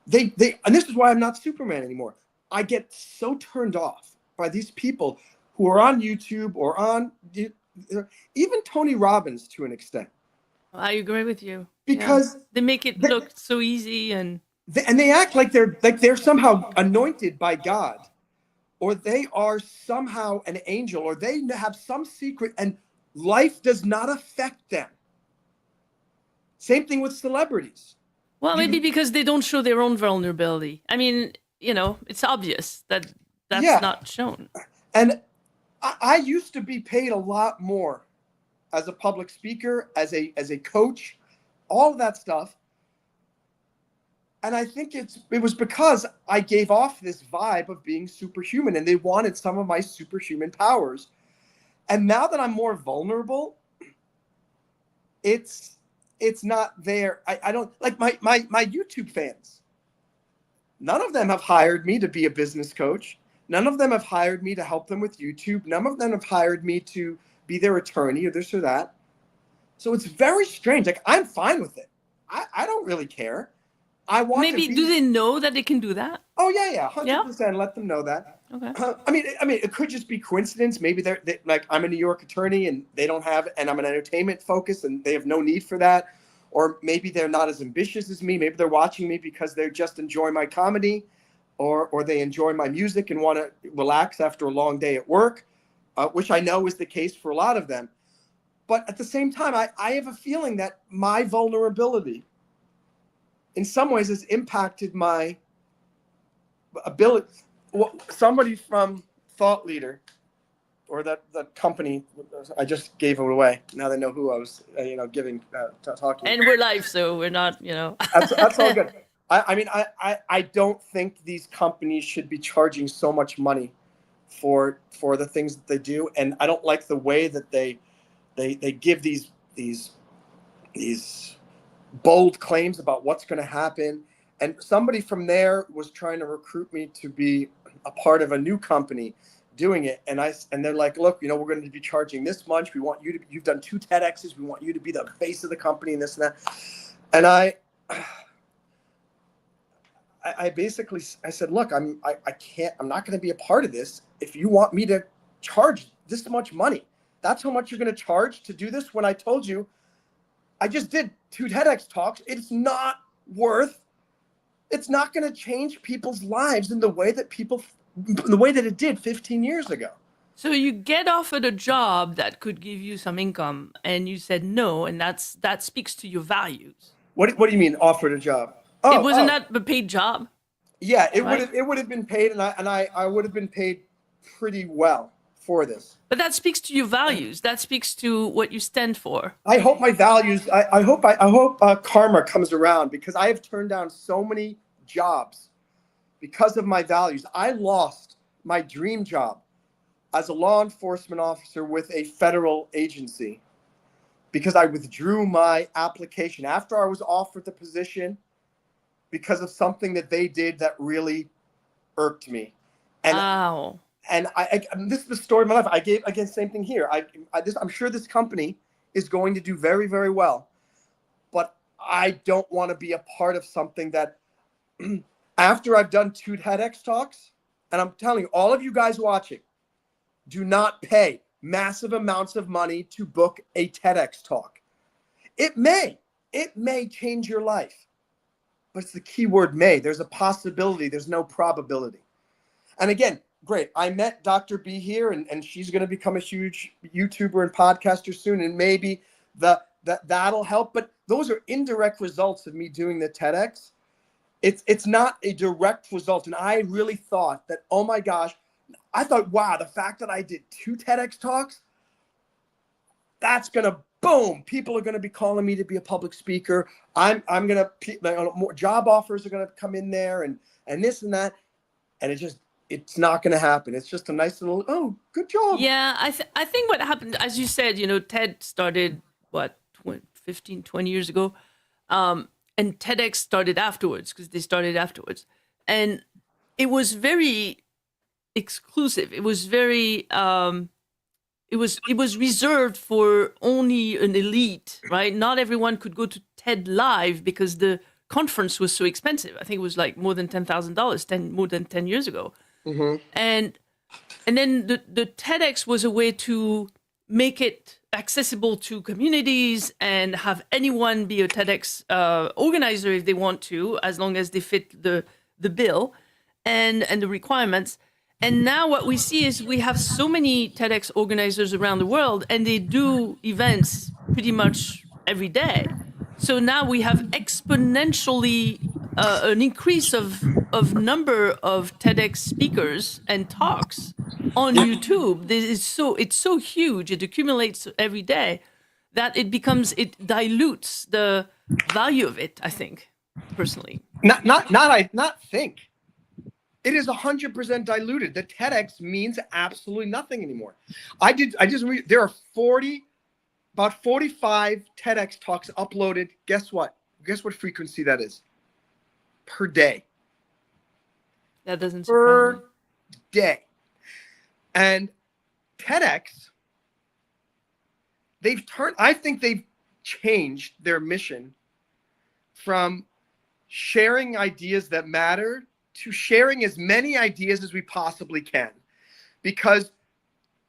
S2: this is why I'm not Superman anymore. I get so turned off by these people who are on YouTube or on even Tony Robbins to an extent.
S1: I agree with you,
S2: because
S1: they make it look so easy, and
S2: they act like they're somehow anointed by God, or they are somehow an angel, or they have some secret, and life does not affect them. Same thing with celebrities.
S1: Well, maybe because they don't show their own vulnerability. I mean, it's obvious that's not shown.
S2: And I used to be paid a lot more as a public speaker, as a coach, all of that stuff. And I think it was because I gave off this vibe of being superhuman, and they wanted some of my superhuman powers. And now that I'm more vulnerable, it's not there. I don't like my YouTube fans. None of them have hired me to be a business coach. None of them have hired me to help them with YouTube. None of them have hired me to be their attorney or this or that. So it's very strange. Like, I'm fine with it. I don't really care. I want
S1: maybe do they know that they can do that?
S2: Oh yeah, 100%. Let them know that.
S1: Okay.
S2: I mean, it could just be coincidence. Maybe they're like, I'm a New York attorney and they don't have, and I'm an entertainment focus and they have no need for that. Or maybe they're not as ambitious as me. Maybe they're watching me because they just enjoy my comedy, or they enjoy my music and want to relax after a long day at work, which I know is the case for a lot of them. But at the same time, I have a feeling that my vulnerability in some ways has impacted my ability. Somebody from Thought Leader, or that company, I just gave it away. Now they know who I was, giving, talking.
S1: And we're live, so we're not,
S2: That's all good. I mean, I don't think these companies should be charging so much money for the things that they do, and I don't like the way that they give these bold claims about what's going to happen. And somebody from there was trying to recruit me to be a part of a new company doing it. And they're like, look, we're going to be charging this much. We want you to, you've done 2 TEDx's. We want you to be the face of the company and this and that. And I basically, I said, look, I'm not going to be a part of this. If you want me to charge this much money, that's how much you're going to charge to do this. When I told you, I just did 2 TEDx talks. It's not going to change people's lives in the way that it did 15 years ago.
S1: So you get offered a job that could give you some income, and you said no, and that speaks to your values.
S2: What do you mean offered a job?
S1: It wasn't that a paid job?
S2: Yeah, it would have been paid, and I would have been paid pretty well for this.
S1: But that speaks to your values. That speaks to what you stand for.
S2: I hope my values. I hope karma comes around, because I have turned down so many jobs because of my values. I lost my dream job as a law enforcement officer with a federal agency because I withdrew my application after I was offered the position because of something that they did that really irked me. And,
S1: wow.
S2: And this is the story of my life. I gave, again, same thing here. I'm sure this company is going to do very, very well, but I don't want to be a part of something that after I've done 2 TEDx talks, and I'm telling you, all of you guys watching, do not pay massive amounts of money to book a TEDx talk. It may change your life, but it's the key word may. There's a possibility. There's no probability. And again, great. I met Dr. B here, and she's going to become a huge YouTuber and podcaster soon, and maybe that'll help. But those are indirect results of me doing the TEDx. It's not a direct result. And I really thought that, oh my gosh, I thought, wow, the fact that I did 2 TEDx talks, that's going to boom. People are going to be calling me to be a public speaker. I'm going to, more job offers are going to come in there and this and that. And it's not going to happen. It's just a nice little, oh, good job.
S1: Yeah, I think what happened, as you said, TED started, 15, 20 years ago. And TEDx started afterwards, because they started afterwards. And it was very exclusive. It was very, it was reserved for only an elite, right? Not everyone could go to TED Live because the conference was so expensive. I think it was like more than $10,000, more than 10 years ago.
S2: Mm-hmm.
S1: And then the TEDx was a way to make it accessible to communities and have anyone be a TEDx organizer if they want to, as long as they fit the bill and the requirements. And now what we see is we have so many TEDx organizers around the world, and they do events pretty much every day. So now we have exponentially an increase of number of TEDx speakers and talks on YouTube. It's so huge. It accumulates every day that it dilutes the value of it, I think, personally.
S2: Not think. It is 100% diluted. The TEDx means absolutely nothing anymore. There are about 45 TEDx talks uploaded. Guess what? Guess what frequency that is? Per day.
S1: That doesn't surprise me.
S2: Per day. And TEDx, I think they've changed their mission from sharing ideas that matter to sharing as many ideas as we possibly can. Because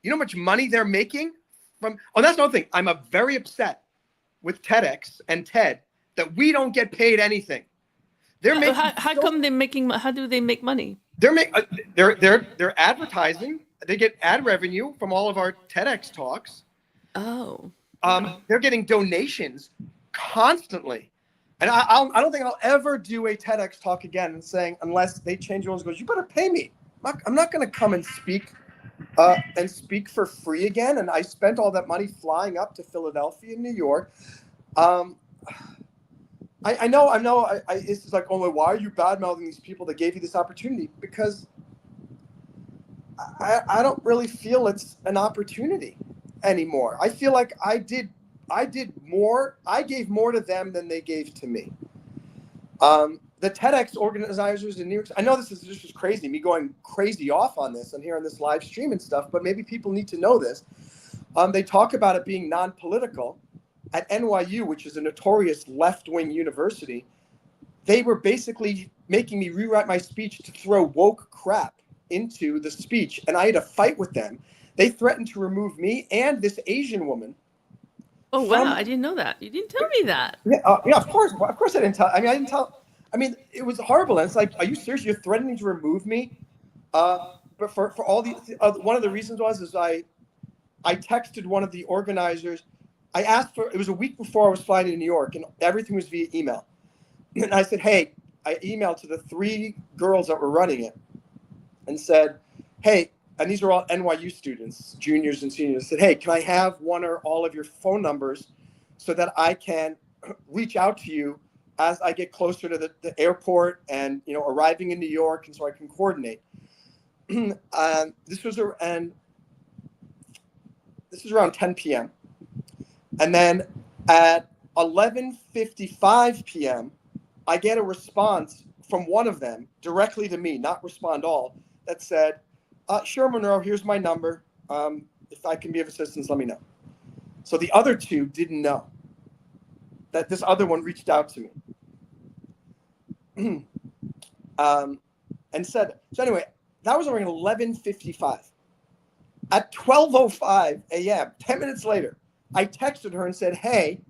S2: you know how much money they're making from, that's another thing. I'm very upset with TEDx and TED that we don't get paid anything. They're making
S1: how do they make money?
S2: They're advertising. They get ad revenue from all of our TEDx talks.
S1: Oh.
S2: They're getting donations constantly. And I don't think I'll ever do a TEDx talk again unless they change rules. Goes, you better pay me. I'm not going to come and speak for free again. And I spent all that money flying up to Philadelphia and New York. I know. It's just like, oh, why are you bad-mouthing these people that gave you this opportunity? Because I don't really feel it's an opportunity anymore. I feel like I did more. I gave more to them than they gave to me. the TEDx organizers in New York, I know this is just crazy, me going crazy off on this and here on this live stream and stuff, but maybe people need to know this. They talk about it being non-political. At NYU, which is a notorious left-wing university, they were basically making me rewrite my speech to throw woke crap into the speech, and I had a fight with them. They threatened to remove me and this Asian woman.
S1: Oh, wow. I didn't know that. You didn't tell me that.
S2: Yeah, of course I didn't tell. I didn't tell. It was horrible. And it's like, are you serious? You're threatening to remove me? But for all the one of the reasons is I texted one of the organizers. I asked for, it was a week before I was flying to New York, and everything was via email. And I said, hey, I emailed to the 3 girls that were running it and said, hey, and these are all NYU students, juniors and seniors. I said, hey, can I have one or all of your phone numbers so that I can reach out to you as I get closer to the airport and, arriving in New York, and so I can coordinate. This was around 10 p.m. And then at 11:55 p.m., I get a response from one of them directly to me, not respond all, that said, sure, Monroe, here's my number. If I can be of assistance, let me know. So the other 2 didn't know that this other one reached out to me. And said, so anyway, that was around 11:55. At 12:05 a.m., 10 minutes later, I texted her and said, hey,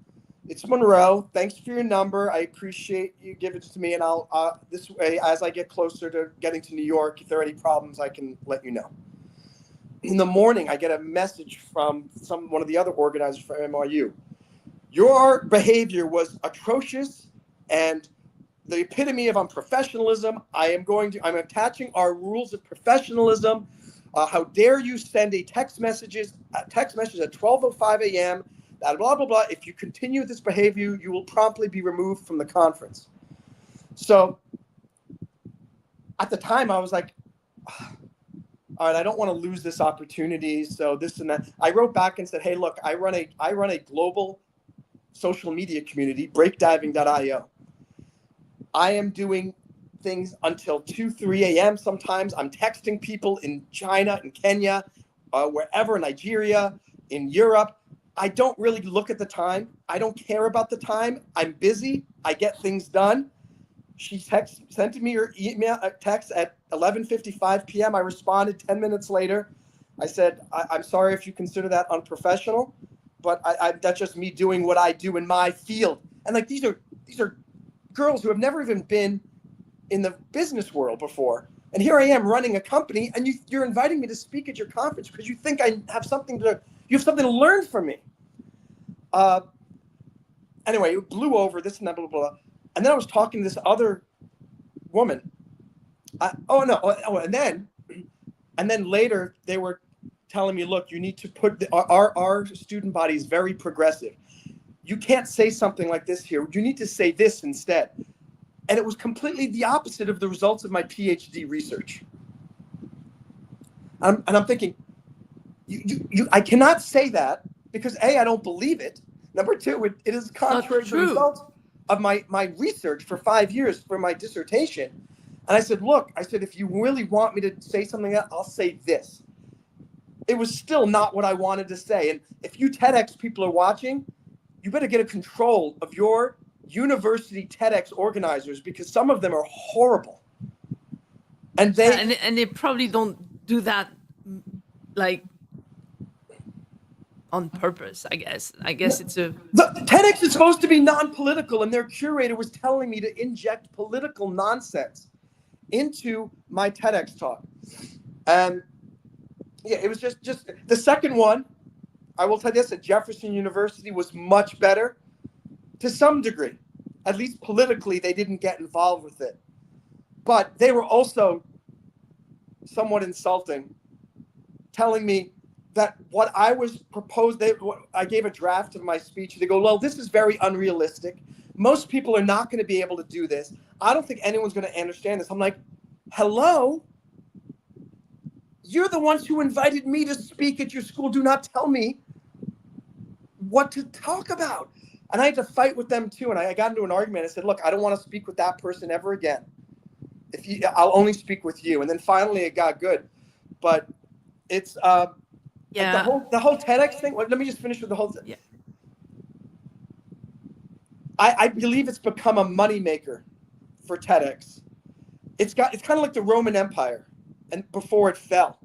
S2: it's Monroe. Thanks for your number. I appreciate you giving it to me. And I'll, this way, as I get closer to getting to New York, if there are any problems, I can let you know. In the morning, I get a message from one of the other organizers from NYU. Your behavior was atrocious and the epitome of unprofessionalism. I'm attaching our rules of professionalism. How dare you send a text message at 12:05 a.m. Blah, blah, blah. If you continue with this behavior, you will promptly be removed from the conference. So at the time, I was like, all right, I don't want to lose this opportunity. So this and that. I wrote back and said, hey, look, I run a global social media community, breakdiving.io. I am doing things until 2, 3 a.m. sometimes. I'm texting people in China, in Kenya, wherever, Nigeria, in Europe. I don't really look at the time. I don't care about the time. I'm busy. I get things done. She sent me her text at 11:55 p.m. I responded 10 minutes later. I said, I'm sorry if you consider that unprofessional, but that's just me doing what I do in my field. And like these are girls who have never even been in the business world before. And here I am running a company, and you're inviting me to speak at your conference because you think you have something to learn from me. Anyway, it blew over, this and that, blah, blah, blah. And then I was talking to this other woman. And then later they were telling me, look, you need to put our student body is very progressive. You can't say something like this here. You need to say this instead. And it was completely the opposite of the results of my PhD research. And I'm thinking, I cannot say that because A, I don't believe it. Number 2, it is contrary to the results of my research for 5 years for my dissertation. And I said, look, if you really want me to say something else, I'll say this. It was still not what I wanted to say. And if you TEDx people are watching, you better get a control of your university TEDx organizers because some of them are horrible. And
S1: they probably don't do that like on purpose, I guess. It's the
S2: TEDx is supposed to be non-political, and their curator was telling me to inject political nonsense into my TEDx talk. And yeah, it was just the second one. I will tell you this, at Jefferson University was much better to some degree. At least politically, they didn't get involved with it. But they were also somewhat insulting, telling me that what I was proposed, I gave a draft of my speech. They go, well, this is very unrealistic. Most people are not going to be able to do this. I don't think anyone's going to understand this. I'm like, hello? You're the ones who invited me to speak at your school. Do not tell me what to talk about. And I had to fight with them too. And I got into an argument. I said, look, I don't want to speak with that person ever again. I'll only speak with you. And then finally it got good. But it's like the whole TEDx thing. Let me just finish with the whole thing.
S1: Yeah.
S2: I believe it's become a moneymaker for TEDx. It's kind of like the Roman Empire, and before it fell.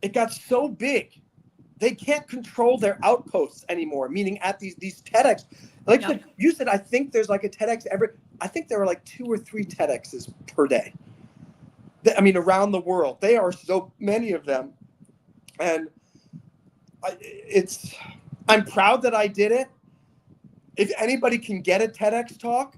S2: It got so big, they can't control their outposts anymore. Meaning at these TEDx, like you said, I think there's like a TEDx I think there are like 2 or 3 TEDx's per day. I mean, around the world, there are so many of them, and I'm proud that I did it. If anybody can get a TEDx talk,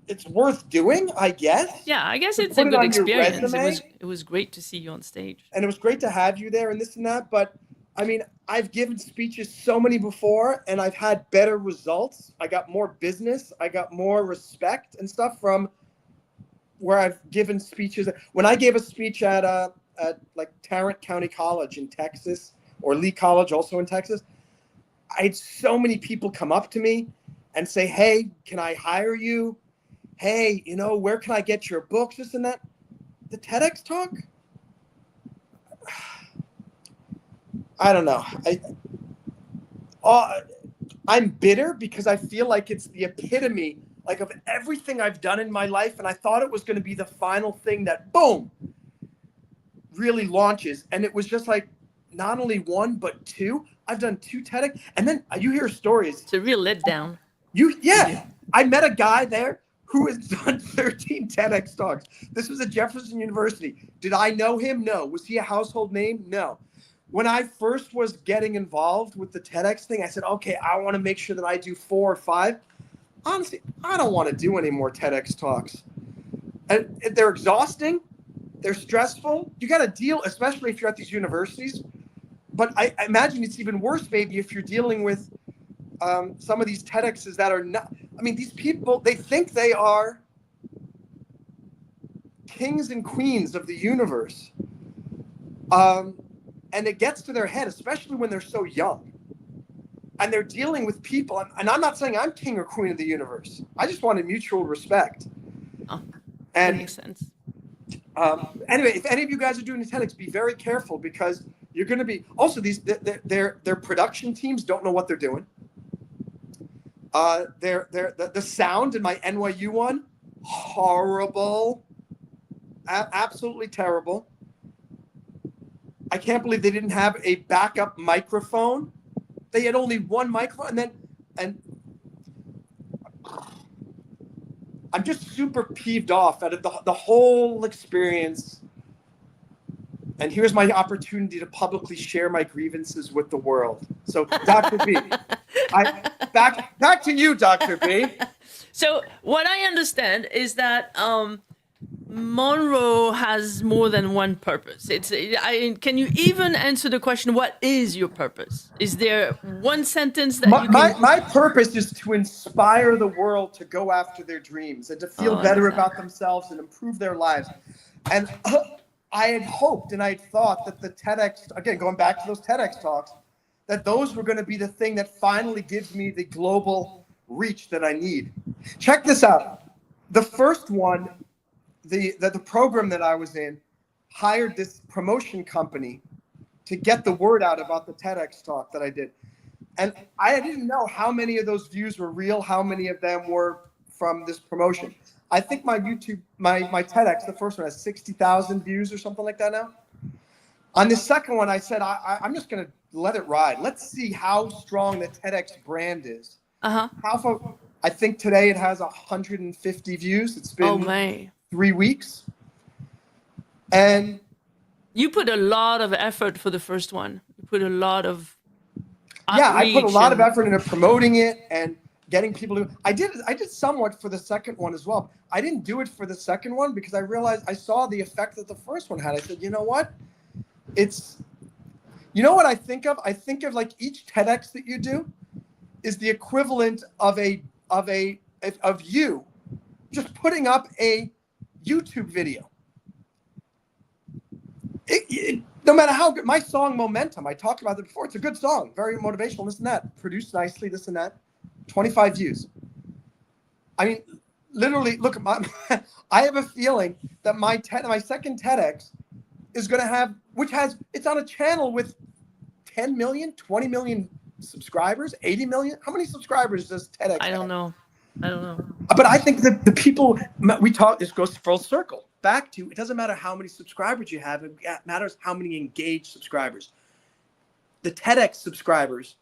S2: it's worth doing, I guess.
S1: Yeah, I guess it's a good experience. It was great to see you on stage.
S2: And it was great to have you there and this and that. But I mean, I've given speeches so many before, and I've had better results. I got more business. I got more respect and stuff from where I've given speeches. When I gave a speech at like Tarrant County College in Texas, or Lee College also in Texas, I had so many people come up to me and say, hey, can I hire you? Hey, where can I get your books, this and that? The TEDx talk? I don't know. I'm bitter because I feel like it's the epitome like of everything I've done in my life. And I thought it was going to be the final thing that, boom, really launches. And it was just like not only 1, but 2. I've done 2 TEDx. And then you hear stories.
S1: It's a real letdown.
S2: I met a guy there who has done 13 TEDx talks. This was at Jefferson University. Did I know him? No. Was he a household name? No. When I first was getting involved with the TEDx thing, I said, okay, I want to make sure that I do 4 or 5. Honestly, I don't want to do any more TEDx talks. And they're exhausting. They're stressful. You got to deal, especially if you're at these universities. But I imagine it's even worse, maybe, if you're dealing with some of these TEDx's that are not. I mean, these people, they think they are kings and queens of the universe. And it gets to their head, especially when they're so young. And they're dealing with people. And I'm not saying I'm king or queen of the universe. I just wanted mutual respect.
S1: Oh,
S2: that
S1: makes sense.
S2: Anyway, if any of you guys are doing the TEDx, be very careful, because you're going to be also their production teams don't know what they're doing. The sound in my NYU one, horrible, absolutely terrible. I can't believe they didn't have a backup microphone. They had only 1 microphone, and I'm just super peeved off at the whole experience. And here's my opportunity to publicly share my grievances with the world. So, Dr. B, back to you, Dr. B.
S1: So what I understand is that Monroe has more than one purpose. Can you even answer the question, what is your purpose? Is there one sentence that you can...
S2: My purpose is to inspire the world to go after their dreams and to feel better about themselves and improve their lives. And I had hoped and I had thought that the TEDx, again, going back to those TEDx talks, that those were going to be the thing that finally gives me the global reach that I need. Check this out. The first one, the program that I was in hired this promotion company to get the word out about the TEDx talk that I did. And I didn't know how many of those views were real, how many of them were from this promotion. I think my YouTube, my TEDx, the first one has 60,000 views or something like that now. On the second one, I said, I'm just going to let it ride. Let's see how strong the TEDx brand is. I think today it has 150 views. It's been 3 weeks. And
S1: you put a lot of effort for the first one. You put a lot of
S2: I put a lot of effort into promoting it and getting people to. I did somewhat for the second one as well. I didn't do it for the second one because I realized I saw the effect that the first one had. I said, you know what? You know what I think of? I think of like each TEDx that you do is the equivalent of you just putting up a YouTube video. no matter how good, my song Momentum, I talked about it before. It's a good song, very motivational, this and that, produced nicely, this and that, 25 views. I mean, literally, look at my, I have a feeling that my second TEDx is going to have, it's on a channel with 10 million, 20 million subscribers, 80 million. How many subscribers does TEDx
S1: I don't
S2: have?
S1: know. I don't know.
S2: But I think that the people we talk, this goes full circle back to, it doesn't matter how many subscribers you have. It matters how many engaged subscribers. The TEDx subscribers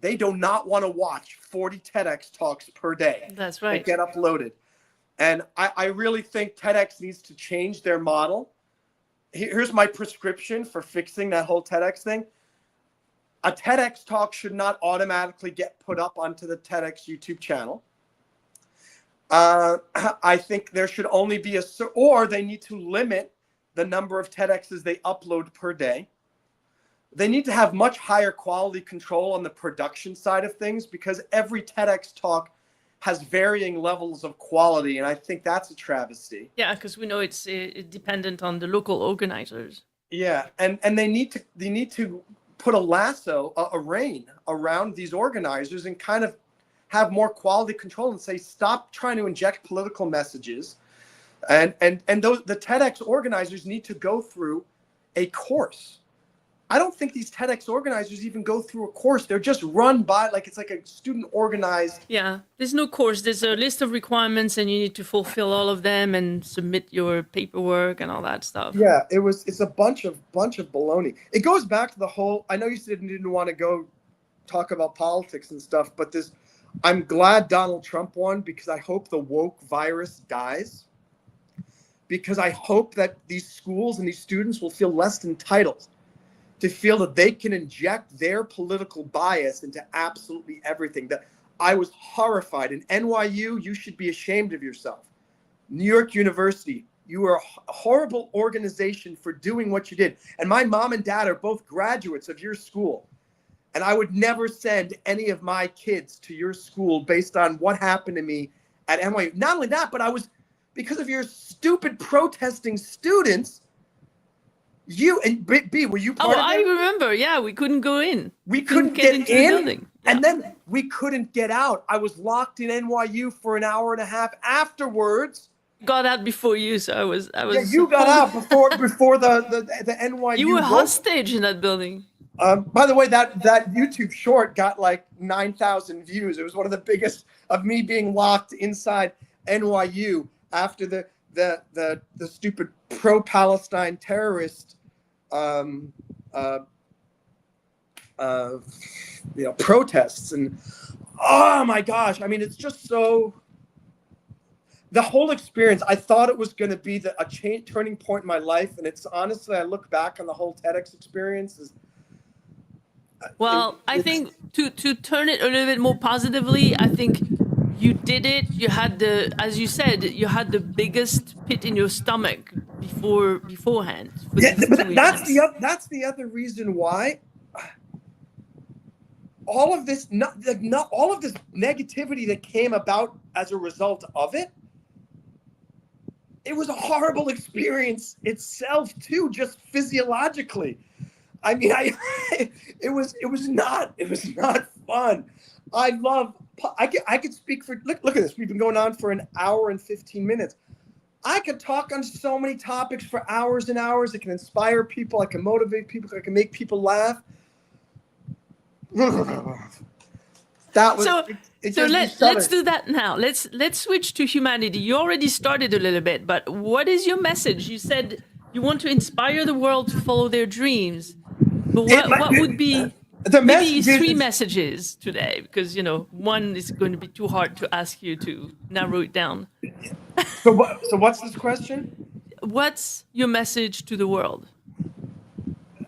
S2: they do not want to watch 40 TEDx talks per day.
S1: That's right.
S2: That get uploaded. And I really think TEDx needs to change their model. Here's my prescription for fixing that whole TEDx thing. A TEDx talk should not automatically get put up onto the TEDx YouTube channel. I think there should only be or they need to limit the number of TEDx's they upload per day. They need to have much higher quality control on the production side of things, because every TEDx talk has varying levels of quality, and I think that's a travesty.
S1: Yeah, because we know it's dependent on the local organizers.
S2: Yeah, and they need to put a lasso, a rein around these organizers and kind of have more quality control and say, stop trying to inject political messages. And the TEDx organizers need to go through a course. I don't think these TEDx organizers even go through a course. They're just run by, it's like a student organized.
S1: Yeah, there's no course. There's a list of requirements and you need to fulfill all of them and submit your paperwork and all that stuff.
S2: Yeah, it's a bunch of baloney. It goes back to the whole, I know you said you didn't want to go talk about politics and stuff, but I'm glad Donald Trump won, because I hope the woke virus dies, because I hope that these schools and these students will feel less entitled to feel that they can inject their political bias into absolutely everything. That I was horrified. In NYU, you should be ashamed of yourself. New York University, you are a horrible organization for doing what you did. And my mom and dad are both graduates of your school. And I would never send any of my kids to your school based on what happened to me at NYU. Not only that, but because of your stupid protesting students, you and B, were you part of that?
S1: I remember. Yeah, we couldn't go in.
S2: We couldn't get
S1: into the building. Yeah.
S2: And then we couldn't get out. I was locked in NYU for an hour and a half afterwards.
S1: Got out before you, so I was.
S2: Yeah, you got out before the NYU.
S1: You were hostage in that building.
S2: By the way, that YouTube short got like 9,000 views. It was one of the biggest of me being locked inside NYU after the stupid pro-Palestine terrorist protests. And oh my gosh, I mean, it's just so, the whole experience, I thought it was going to be a turning point in my life, and it's honestly, I look back on the whole TEDx experience as,
S1: I think to turn it a little bit more positively, I think you did it. You had as you said, you had the biggest pit in your stomach beforehand.
S2: Yeah, but that's the other reason why all of this, not all of this negativity that came about as a result of it. It was a horrible experience itself too, just physiologically. I mean, it was not fun. I could speak for, look at this. We've been going on for an hour and 15 minutes. I could talk on so many topics for hours and hours. It can inspire people. I can motivate people. I can make people laugh. That was
S1: let's do that now. Let's switch to humanity. You already started a little bit, but what is your message? You said you want to inspire the world to follow their dreams. But what would be maybe three messages today? Because one is going to be too hard to ask you to narrow it down.
S2: So what's this question?
S1: What's your message to the world?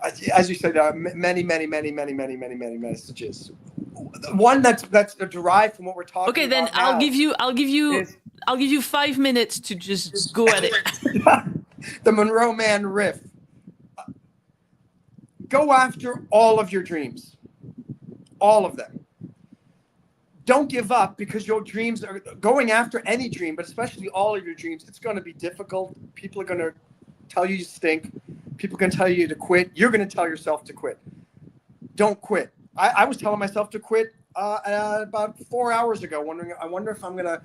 S2: As you said, many messages. One that's derived from what we're talking about.
S1: Okay, then I'll give you 5 minutes to just go at it.
S2: The Monroe Mann riff. Go after all of your dreams. All of them. Don't give up, because your dreams are going after any dream, but especially all of your dreams. It's going to be difficult. People are going to tell you stink. People can tell you to quit. You're going to tell yourself to quit. Don't quit. I was telling myself to quit about 4 hours ago, wondering, I wonder if I'm going to,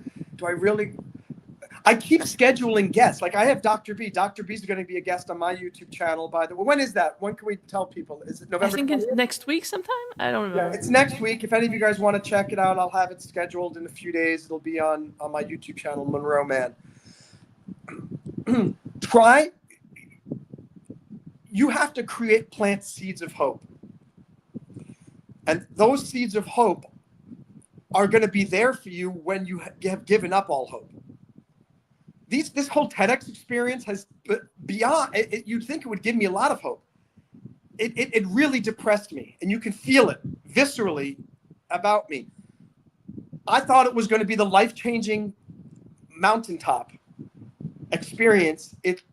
S2: I keep scheduling guests. Like I have Dr. B. Dr. B is going to be a guest on my YouTube channel, by the way. When is that? When can we tell people? Is it November 20th?
S1: I think it's next week sometime. I don't remember.
S2: Yeah, it's next week. If any of you guys want to check it out, I'll have it scheduled in a few days. It'll be on my YouTube channel, Monroe Mann. You have to plant seeds of hope. And those seeds of hope are going to be there for you when you have given up all hope. This whole TEDx experience has beyond, you'd think it would give me a lot of hope. It really depressed me, and you can feel it viscerally about me. I thought it was going to be the life-changing mountaintop experience. It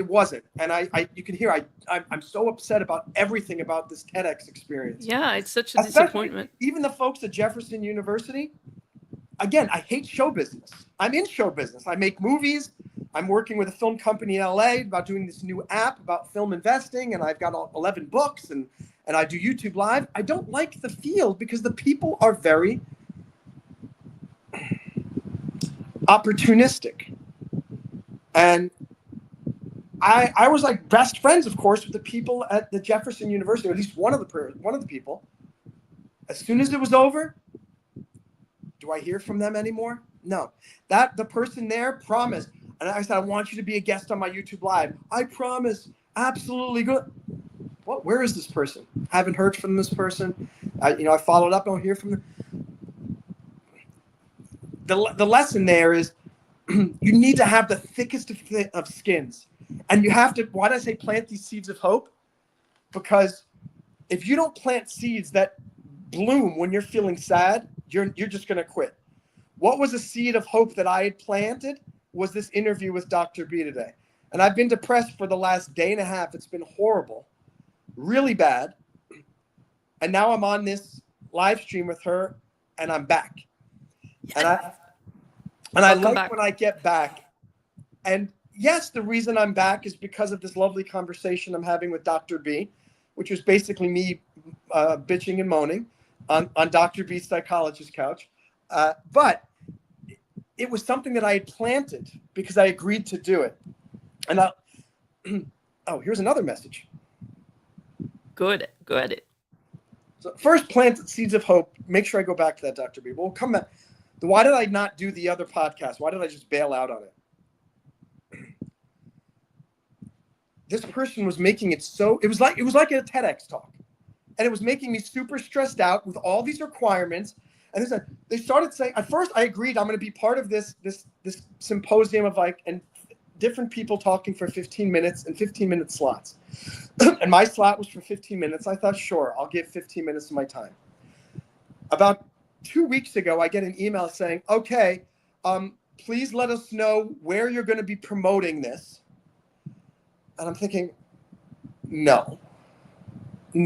S2: wasn't, and you can hear I'm so upset about everything about this TEDx experience.
S1: Yeah, it's such a disappointment.
S2: Even the folks at Jefferson University. Again, I hate show business. I'm in show business. I make movies. I'm working with a film company in LA about doing this new app about film investing, and I've got 11 books, and I do YouTube Live. I don't like the field because the people are very opportunistic. And I was like best friends, of course, with the people at the Jefferson University, or at least one of the people. As soon as it was over, do I hear from them anymore? No. The person there promised, and I said, I want you to be a guest on my YouTube Live. I promise. Absolutely good. What? Where is this person? I haven't heard from this person. I followed up. I don't hear from them. The lesson there is you need to have the thickest of skins. And you have to, why did I say plant these seeds of hope? Because if you don't plant seeds that bloom when you're feeling sad, you're just going to quit. What was a seed of hope that I had planted was this interview with Dr. B today. And I've been depressed for the last day and a half. It's been horrible, really bad. And now I'm on this live stream with her, and I'm back. Yes. And I like back. When I get back. And yes, the reason I'm back is because of this lovely conversation I'm having with Dr. B, which was basically me bitching and moaning on Dr. B's psychologist couch. But it was something that I had planted because I agreed to do it. And here's another message.
S1: Good.
S2: So first, plant seeds of hope. Make sure I go back to that, Dr. B. We'll come back. Why did I not do the other podcast? Why did I just bail out on it? This person was making it so, it was like a TEDx talk. And it was making me super stressed out with all these requirements. And they started saying, at first I agreed I'm going to be part of this symposium of and different people talking for 15 minutes and 15-minute slots. And my slot was for 15 minutes. I thought, sure, I'll give 15 minutes of my time. About 2 weeks ago, I get an email saying, okay, please let us know where you're going to be promoting this. And I'm thinking, no, I'm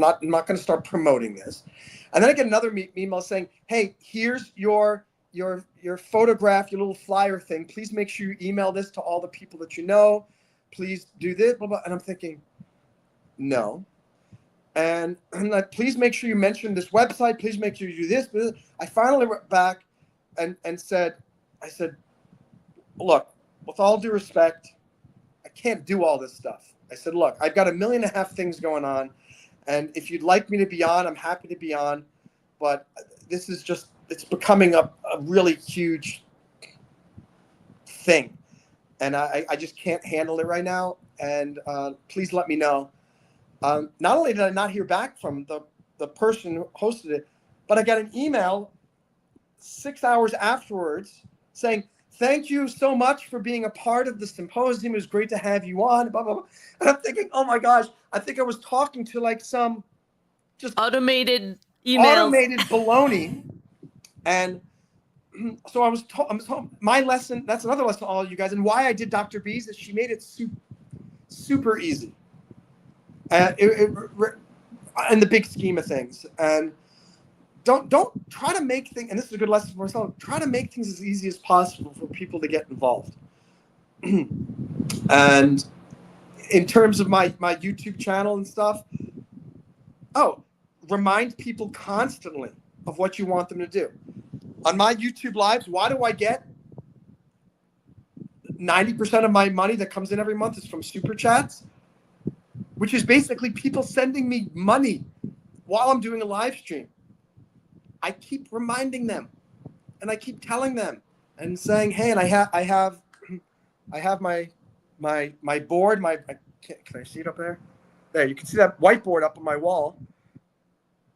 S2: not going to start promoting this. And then I get another email saying, hey, here's your photograph, your little flyer thing. Please make sure you email this to all the people that you know. Please do this, blah, blah. And I'm thinking, no. And I'm like, please make sure you mention this website. Please make sure you do this. I finally went back and said, look, with all due respect, I can't do all this stuff. I said, look, I've got 1.5 million things going on. And if you'd like me to be on, I'm happy to be on. But this is just, it's becoming a really huge thing. And I just can't handle it right now. And please let me know. Not only did I not hear back from the person who hosted it, but I got an email 6 hours afterwards saying, thank you so much for being a part of the symposium. It was great to have you on, blah, blah, blah. And I'm thinking, oh my gosh, I think I was talking to like some just
S1: automated email.
S2: Automated baloney. And so I was told, my lesson, that's another lesson to all you guys. And why I did Dr. B's is she made it super easy. In the big scheme of things. And don't try to make things, and this is a good lesson for myself, try to make things as easy as possible for people to get involved. And in terms of my YouTube channel and stuff, remind people constantly of what you want them to do. On my YouTube lives, why do I get 90% of my money that comes in every month is from super chats, which is basically people sending me money while I'm doing a live stream. I keep reminding them, and I keep telling them and saying, hey, and I have my board. Can I see it up there? There, you can see that whiteboard up on my wall.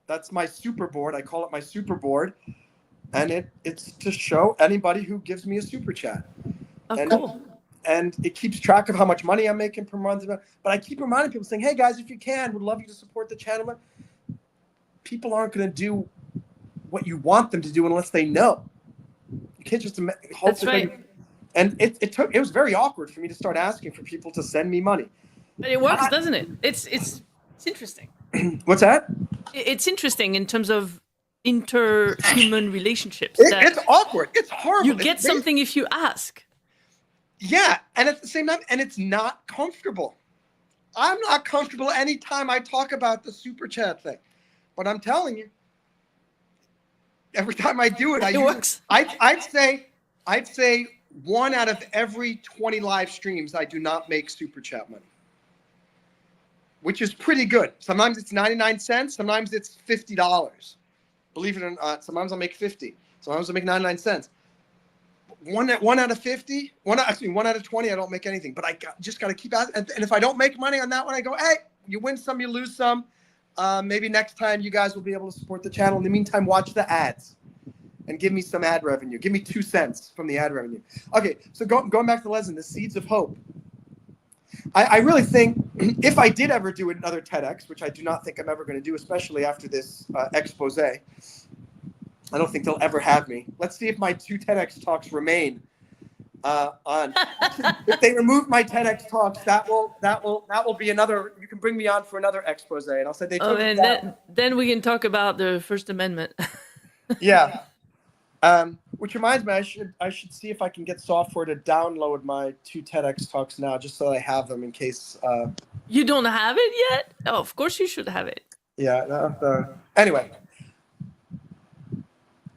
S2: That's my super board. I call it my super board, and it's to show anybody who gives me a super chat.
S1: Cool.
S2: And it keeps track of how much money I'm making per month. But I keep reminding people, saying, hey guys, if you can, would love you to support the channel. People aren't going to do what you want them to do unless they know. You can't just hope.
S1: That's right.
S2: And it was very awkward for me to start asking for people to send me money.
S1: But it works, doesn't it? It's interesting.
S2: What's that?
S1: It's interesting in terms of interhuman relationships.
S2: It's awkward. It's horrible.
S1: You get something if you ask.
S2: Yeah, and at the same time, and it's not comfortable. I'm not comfortable anytime I talk about the super chat thing. But I'm telling you, every time I do it,
S1: it works.
S2: I'd say 1 out of every 20 live streams, I do not make super chat money, which is pretty good. Sometimes it's 99 cents. Sometimes it's $50. Believe it or not, sometimes I'll make 50. Sometimes I'll make 99 cents. One out of 50, one out of 20, I don't make anything. But just got to keep asking. And if I don't make money on that one, I go, hey, you win some, you lose some. Maybe next time you guys will be able to support the channel. In the meantime, watch the ads and give me some ad revenue. Give me 2 cents from the ad revenue. Okay, so going back to the lesson, the seeds of hope. I really think if I did ever do another TEDx, which I do not think I'm ever going to do, especially after this expose, I don't think they'll ever have me. Let's see if my 2 TEDx talks remain on. If they remove my TEDx talks, that will be another. You can bring me on for another expose, and I'll say they took it down.
S1: Then we can talk about the First Amendment.
S2: Yeah. Which reminds me, I should see if I can get software to download my 2 TEDx talks now, just so I have them in case.
S1: You don't have it yet? Oh, of course you should have it.
S2: Yeah. Anyway,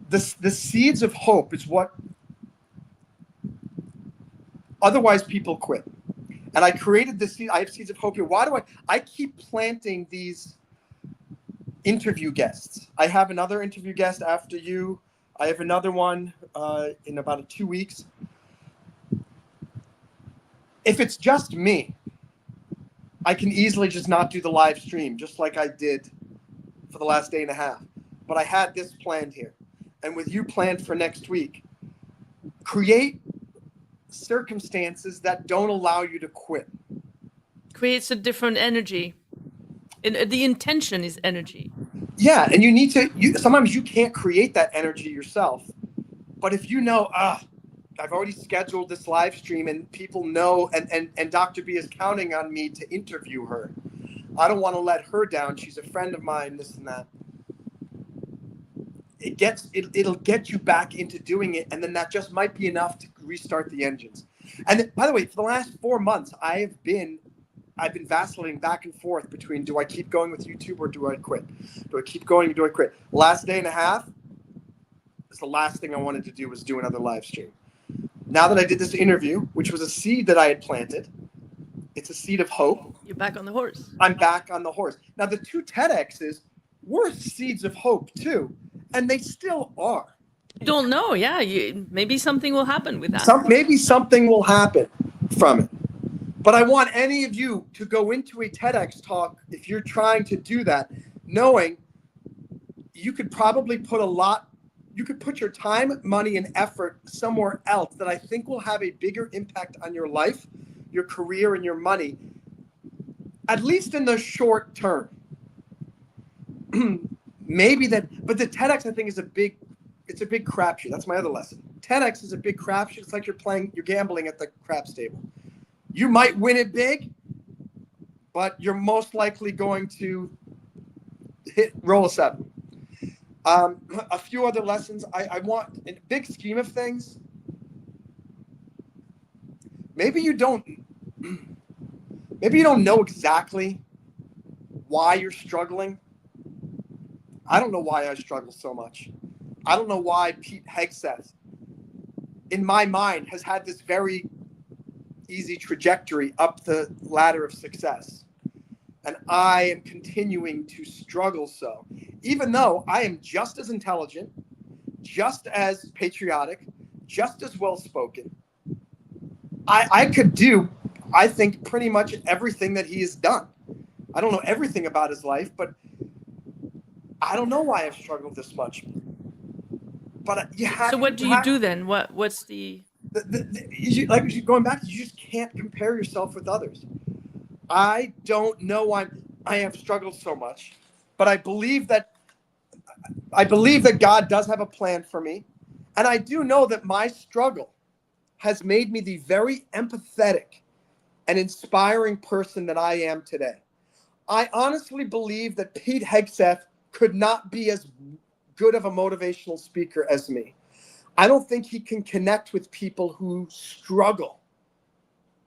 S2: the seeds of hope is what. Otherwise, people quit. And I created this seed. I have seeds of hope here. Why do I keep planting these interview guests? I have another interview guest after you. I have another one in about 2 weeks. If it's just me, I can easily just not do the live stream, just like I did for the last day and a half. But I had this planned here. And with you planned for next week, create circumstances that don't allow you to quit.
S1: Creates a different energy. And the intention is energy.
S2: Yeah, and you need to. Sometimes you can't create that energy yourself, but if you know, I've already scheduled this live stream, and people know, and Dr. B is counting on me to interview her. I don't want to let her down. She's a friend of mine. This and that. It'll get you back into doing it, and then that just might be enough to restart the engines. And by the way, for the last 4 months, I've been vacillating back and forth between, do I keep going with YouTube or do I quit? Do I keep going or do I quit? Last day and a half, the last thing I wanted to do was do another live stream. Now that I did this interview, which was a seed that I had planted, it's a seed of hope.
S1: You're back on the horse.
S2: I'm back on the horse. Now, the 2 TEDx's were seeds of hope too, and they still are.
S1: Don't know. Yeah, maybe something will happen with that.
S2: Maybe something will happen from it. But I want any of you to go into a TEDx talk, if you're trying to do that, knowing you could probably you could put your time, money, and effort somewhere else that I think will have a bigger impact on your life, your career, and your money, at least in the short term. Maybe that, but the TEDx, I think, is a big crapshoot. That's my other lesson. TEDx is a big crapshoot. It's like you're gambling at the craps table. You might win it big, but you're most likely going to roll a 7. A few other lessons I want, in the big scheme of things, maybe you don't Maybe you don't know exactly why you're struggling. I don't know why I struggle so much. I don't know why Pete Hegseth, in my mind, has had this very easy trajectory up the ladder of success. And I am continuing to struggle so. Even though I am just as intelligent, just as patriotic, just as well-spoken, I could do, I think, pretty much everything that he has done. I don't know everything about his life, but I don't know why I've struggled this much. But you have.
S1: So what do you do then? What's the
S2: like going back, you just can't compare yourself with others. I don't know why I have struggled so much, but I believe that God does have a plan for me, and I do know that my struggle has made me the very empathetic and inspiring person that I am today. I honestly believe that Pete Hegseth could not be as good of a motivational speaker as me. I don't think he can connect with people who struggle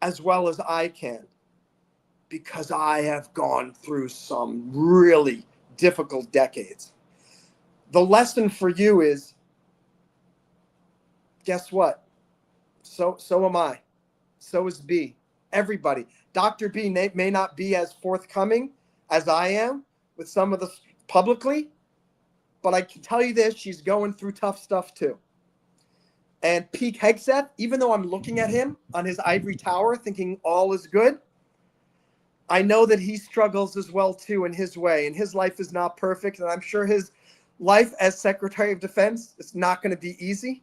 S2: as well as I can, because I have gone through some really difficult decades. The lesson for you is, guess what? So am I. So is B. Everybody. Dr. B may not be as forthcoming as I am with some of the publicly, but I can tell you this, she's going through tough stuff too. And Pete Hegseth, even though I'm looking at him on his ivory tower thinking all is good, I know that he struggles as well too in his way, and his life is not perfect, and I'm sure his life as Secretary of Defense is not going to be easy.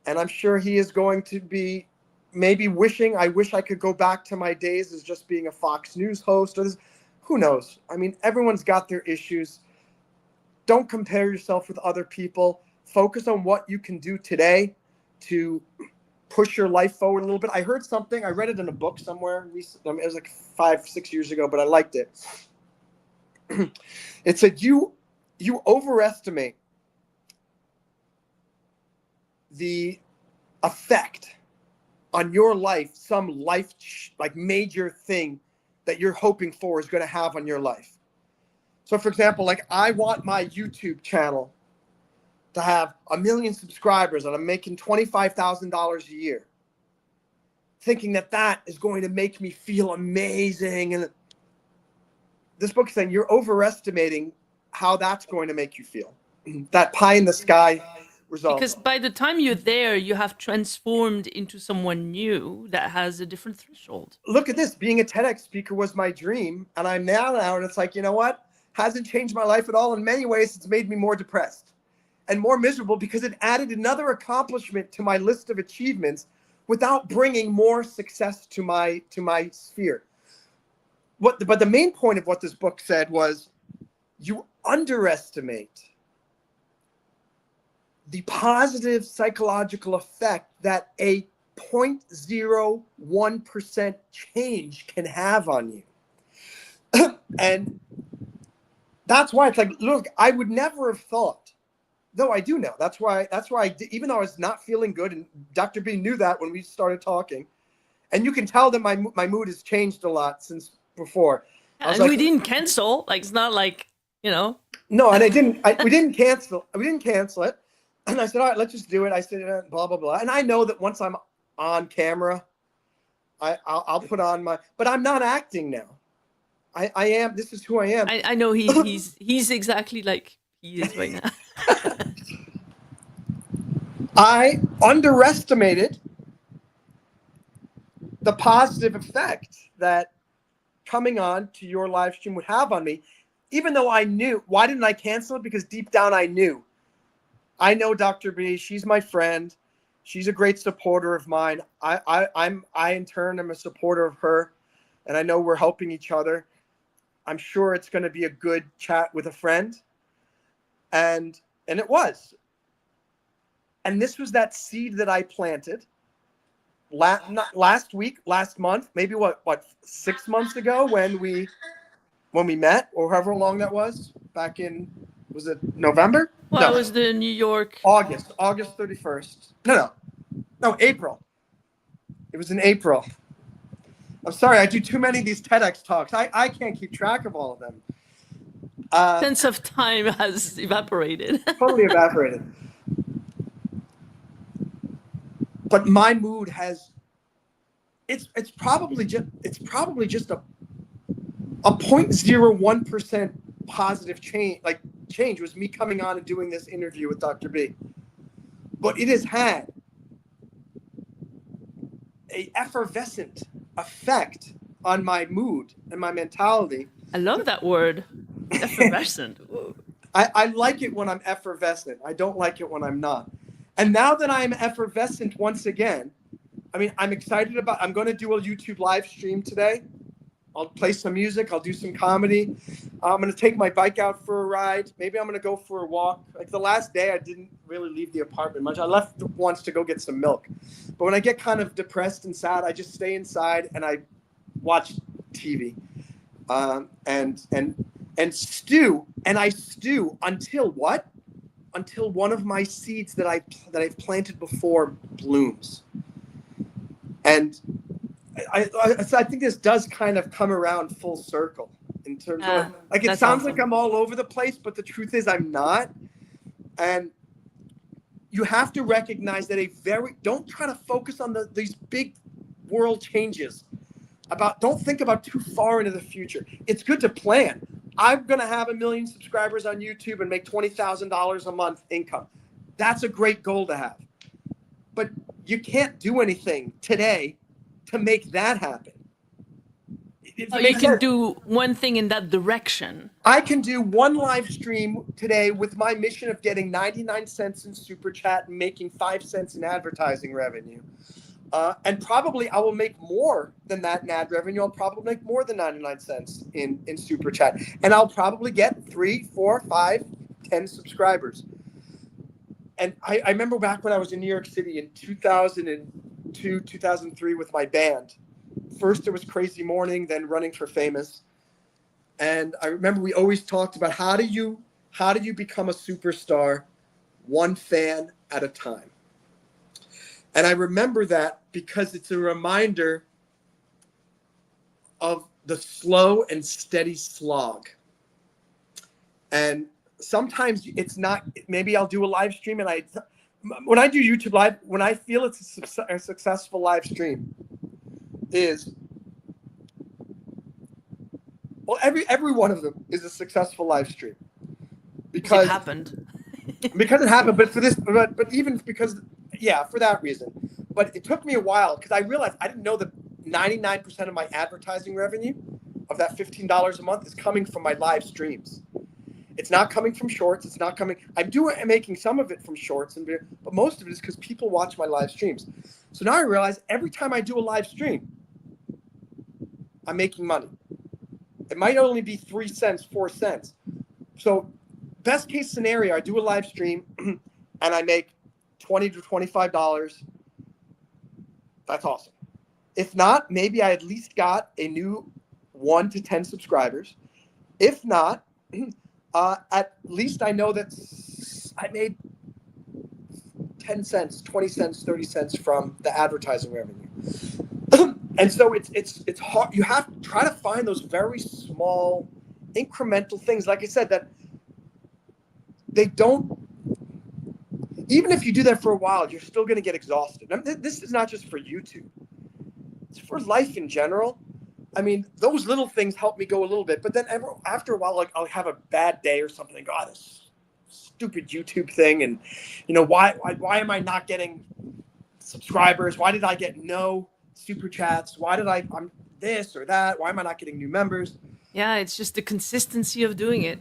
S2: And I'm sure he is going to be maybe wishing, I wish I could go back to my days as just being a Fox News host, or this, who knows? I mean, everyone's got their issues. Don't compare yourself with other people. Focus on what you can do today to push your life forward a little bit. I heard something, I read it in a book somewhere recently. It was like 5-6 years ago, but I liked it. It said, you overestimate the effect on your life, some life like major thing that you're hoping for is going to have on your life. So for example, like I want my YouTube channel to have 1 million subscribers and I'm making $25,000 a year, thinking that that is going to make me feel amazing. And this book is saying you're overestimating how that's going to make you feel. That pie in the sky result.
S1: Because by the time you're there, you have transformed into someone new that has a different threshold.
S2: Look at this. Being a TEDx speaker was my dream, and I'm now, and it's like, you know what? Hasn't changed my life at all. In many ways, it's made me more depressed and more miserable because it added another accomplishment to my list of achievements without bringing more success to my sphere. But the main point of what this book said was you underestimate the positive psychological effect that a 0.01% change can have on you. And that's why it's like, look, I would never have thought, though I do know. That's why even though I was not feeling good, and Dr. B knew that when we started talking, and you can tell that my mood has changed a lot since before.
S1: And we didn't cancel. Like, it's not like, you know.
S2: No, and we didn't cancel. We didn't cancel it. And I said, all right, let's just do it. I said, blah, blah, blah. And I know that once I'm on camera, I'll put on but I'm not acting now. I am, this is who I am.
S1: I know he's exactly like he is right now.
S2: I underestimated the positive effect that coming on to your live stream would have on me, even though I knew. Why didn't I cancel it? Because deep down I knew. I know Dr. B, she's my friend. She's a great supporter of mine. I in turn am a supporter of her, and I know we're helping each other. I'm sure it's going to be a good chat with a friend. And it was. And this was that seed that I planted not last week, last month, maybe what 6 months ago when we met, or however long that was, back in, was it November?
S1: Well,
S2: no.
S1: It was the New York.
S2: August 31st. No, April. It was in April. I'm sorry, I do too many of these TEDx talks. I can't keep track of all of them.
S1: Sense of time has evaporated.
S2: Totally evaporated. But my mood has, it's probably just a 0.01% positive change was me coming on and doing this interview with Dr. B. But it has had a effervescent effect on my mood and my mentality.
S1: I love that word, effervescent.
S2: I like it when I'm effervescent. I don't like it when I'm not. And now that I'm effervescent once again, I mean, I'm excited about, I'm going to do a YouTube live stream today. I'll play some music. I'll do some comedy. I'm going to take my bike out for a ride. Maybe I'm going to go for a walk. Like the last day, I didn't really leave the apartment much. I left once to go get some milk. But when I get kind of depressed and sad, I just stay inside and I watch TV and stew. And I stew until what? Until one of my seeds that I've planted before blooms. And I think this does kind of come around full circle in terms of like, it sounds awesome. Like I'm all over the place, but the truth is I'm not. And you have to recognize that don't try to focus on these big world changes. Don't think about too far into the future. It's good to plan. I'm going to have 1 million subscribers on YouTube and make $20,000 a month income. That's a great goal to have. But you can't do anything today to make that happen.
S1: You can do one thing in that direction.
S2: I can do one live stream today with my mission of getting 99 cents in Super Chat and making 5 cents in advertising revenue. And probably I will make more than that in ad revenue. I'll probably make more than 99 cents in Super Chat. And I'll probably get 3, 4, 5, 10 subscribers. And I remember back when I was in New York City in 2002, 2003 with my band. First it was Crazy Morning, then Running for Famous. And I remember we always talked about how do you become a superstar one fan at a time. And I remember that because it's a reminder of the slow and steady slog. And sometimes it's not, maybe I'll do a live stream and when I do YouTube live, when I feel it's a successful live stream every one of them is a successful live stream. Because
S1: it happened.
S2: Because it happened, but even because, yeah, for that reason. But it took me a while because I realized I didn't know that 99% of my advertising revenue of that $15 a month is coming from my live streams. It's not coming from shorts. It's not coming. I'm making some of it from shorts, but most of it is because people watch my live streams. So now I realize every time I do a live stream, I'm making money. It might only be 3 cents, 4 cents. So best case scenario, I do a live stream and I make $20 to $25. That's awesome. If not, maybe I at least got a new 1 to 10 subscribers. If not, at least I know that I made 10 cents, 20 cents, 30 cents from the advertising revenue. And so it's hard. You have to try to find those very small incremental things. Like I said, that they don't, even if you do that for a while, you're still going to get exhausted. I mean, this is not just for YouTube. It's for life in general. I mean, those little things help me go a little bit, but then after a while, like I'll have a bad day or something. And go, oh, this stupid YouTube thing, and why am I not getting subscribers? Why did I get no super chats? Why did I'm this or that? Why am I not getting new members?
S1: Yeah, it's just the consistency of doing it.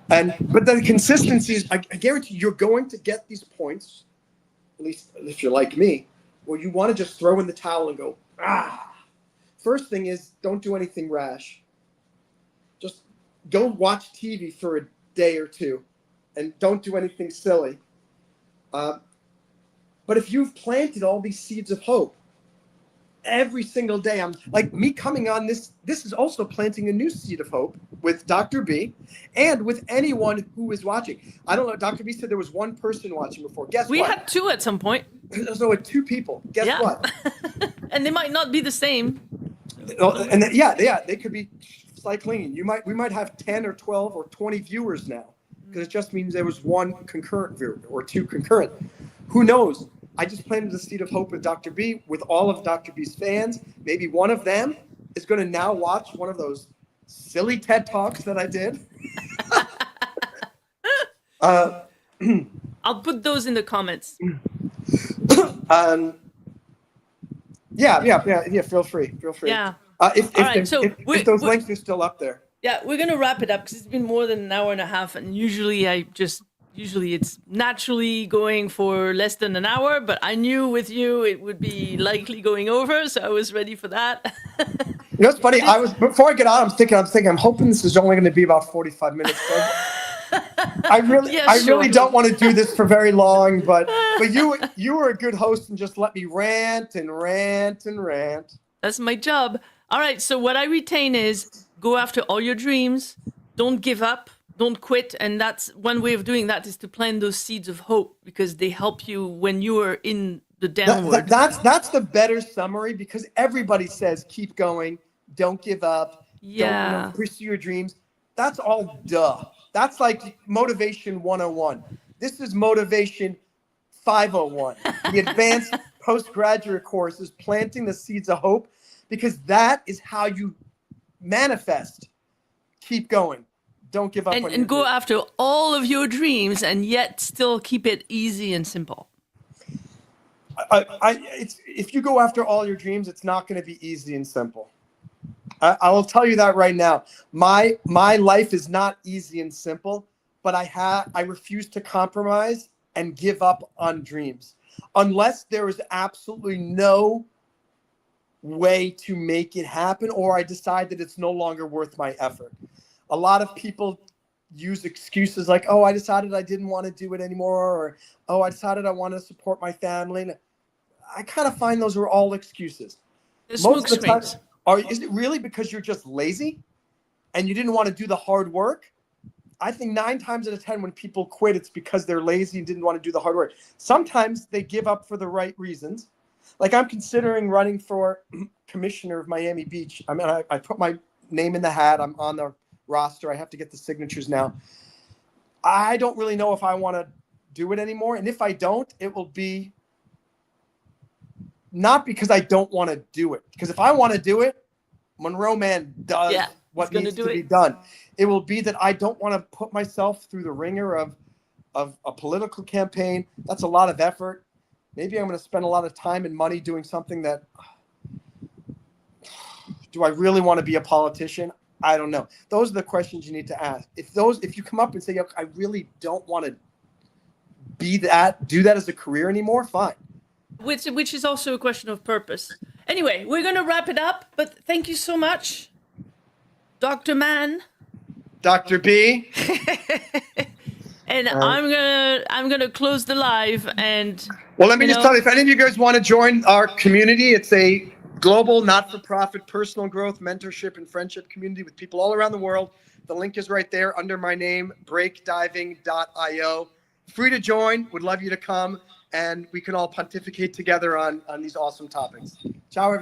S2: But the consistency is, I guarantee you're going to get these points, at least if you're like me, where you want to just throw in the towel and go, First thing is, don't do anything rash. Just go watch TV for a day or two and don't do anything silly. But if you've planted all these seeds of hope, every single day, I'm like me coming on this is also planting a new seed of hope with Dr. B and with anyone who is watching. I don't know. Dr. B said there was one person watching before. Guess what?
S1: We had 2 at some point.
S2: So with 2 people. Guess what?
S1: And they might not be the same.
S2: And they could be cycling. We might have 10 or 12 or 20 viewers now, because it just means there was one concurrent viewer or two concurrent. Who knows? I just planted the seed of hope with Dr. B, with all of Dr. B's fans. Maybe one of them is going to now watch one of those silly TED Talks that I did.
S1: I'll put those in the comments.
S2: Yeah. Feel free.
S1: Yeah.
S2: If those links are still up there.
S1: Yeah, we're gonna wrap it up because it's been more than an hour and a half, and usually it's naturally going for less than an hour. But I knew with you it would be likely going over, so I was ready for that.
S2: You know, it's funny. Before I get on, I'm hoping this is only going to be about 45 minutes. I really don't want to do this for very long, but you were a good host and just let me rant and rant and rant.
S1: That's my job. All right. So what I retain is go after all your dreams. Don't give up. Don't quit. And that's one way of doing that, is to plant those seeds of hope, because they help you when you are in the downward.
S2: That's the better summary, because everybody says keep going, don't give up, don't pursue your dreams. That's all duh. That's like motivation 101. This is motivation 501. The advanced postgraduate course is planting the seeds of hope, because that is how you manifest. Keep going. Don't give up.
S1: And go after all of your dreams, and yet still keep it easy and simple.
S2: If you go after all your dreams, it's not going to be easy and simple. I will tell you that right now. My life is not easy and simple, but I refuse to compromise and give up on dreams unless there is absolutely no way to make it happen, or I decide that it's no longer worth my effort. A lot of people use excuses like, oh, I decided I didn't want to do it anymore, or, oh, I decided I want to support my family. I kind of find those are all excuses. Most of the time, is it really because you're just lazy and you didn't want to do the hard work? I think 9 times out of 10 when people quit, it's because they're lazy and didn't want to do the hard work. Sometimes they give up for the right reasons. Like, I'm considering running for commissioner of Miami Beach. I mean, I put my name in the hat. I'm on the roster. I have to get the signatures now. I don't really know if I want to do it anymore. And if I don't, it will be not because I don't want to do it. Because if I want to do it, Monroe Mann does what needs to be done. It will be that I don't want to put myself through the ringer of a political campaign. That's a lot of effort. Maybe I'm going to spend a lot of time and money doing something that, do I really want to be a politician? I don't know. Those are the questions you need to ask. If you come up and say, I really don't want to do that as a career anymore, fine.
S1: Which is also a question of purpose. Anyway, we're going to wrap it up, but thank you so much, Dr. Mann.
S2: Dr. B.
S1: And I'm gonna close the live. And
S2: well, let me just tell you, if any of you guys want to join our community, it's a global, not-for-profit, personal growth, mentorship, and friendship community with people all around the world. The link is right there under my name, breakdiving.io. Free to join. Would love you to come, and we can all pontificate together on these awesome topics. Ciao, everyone.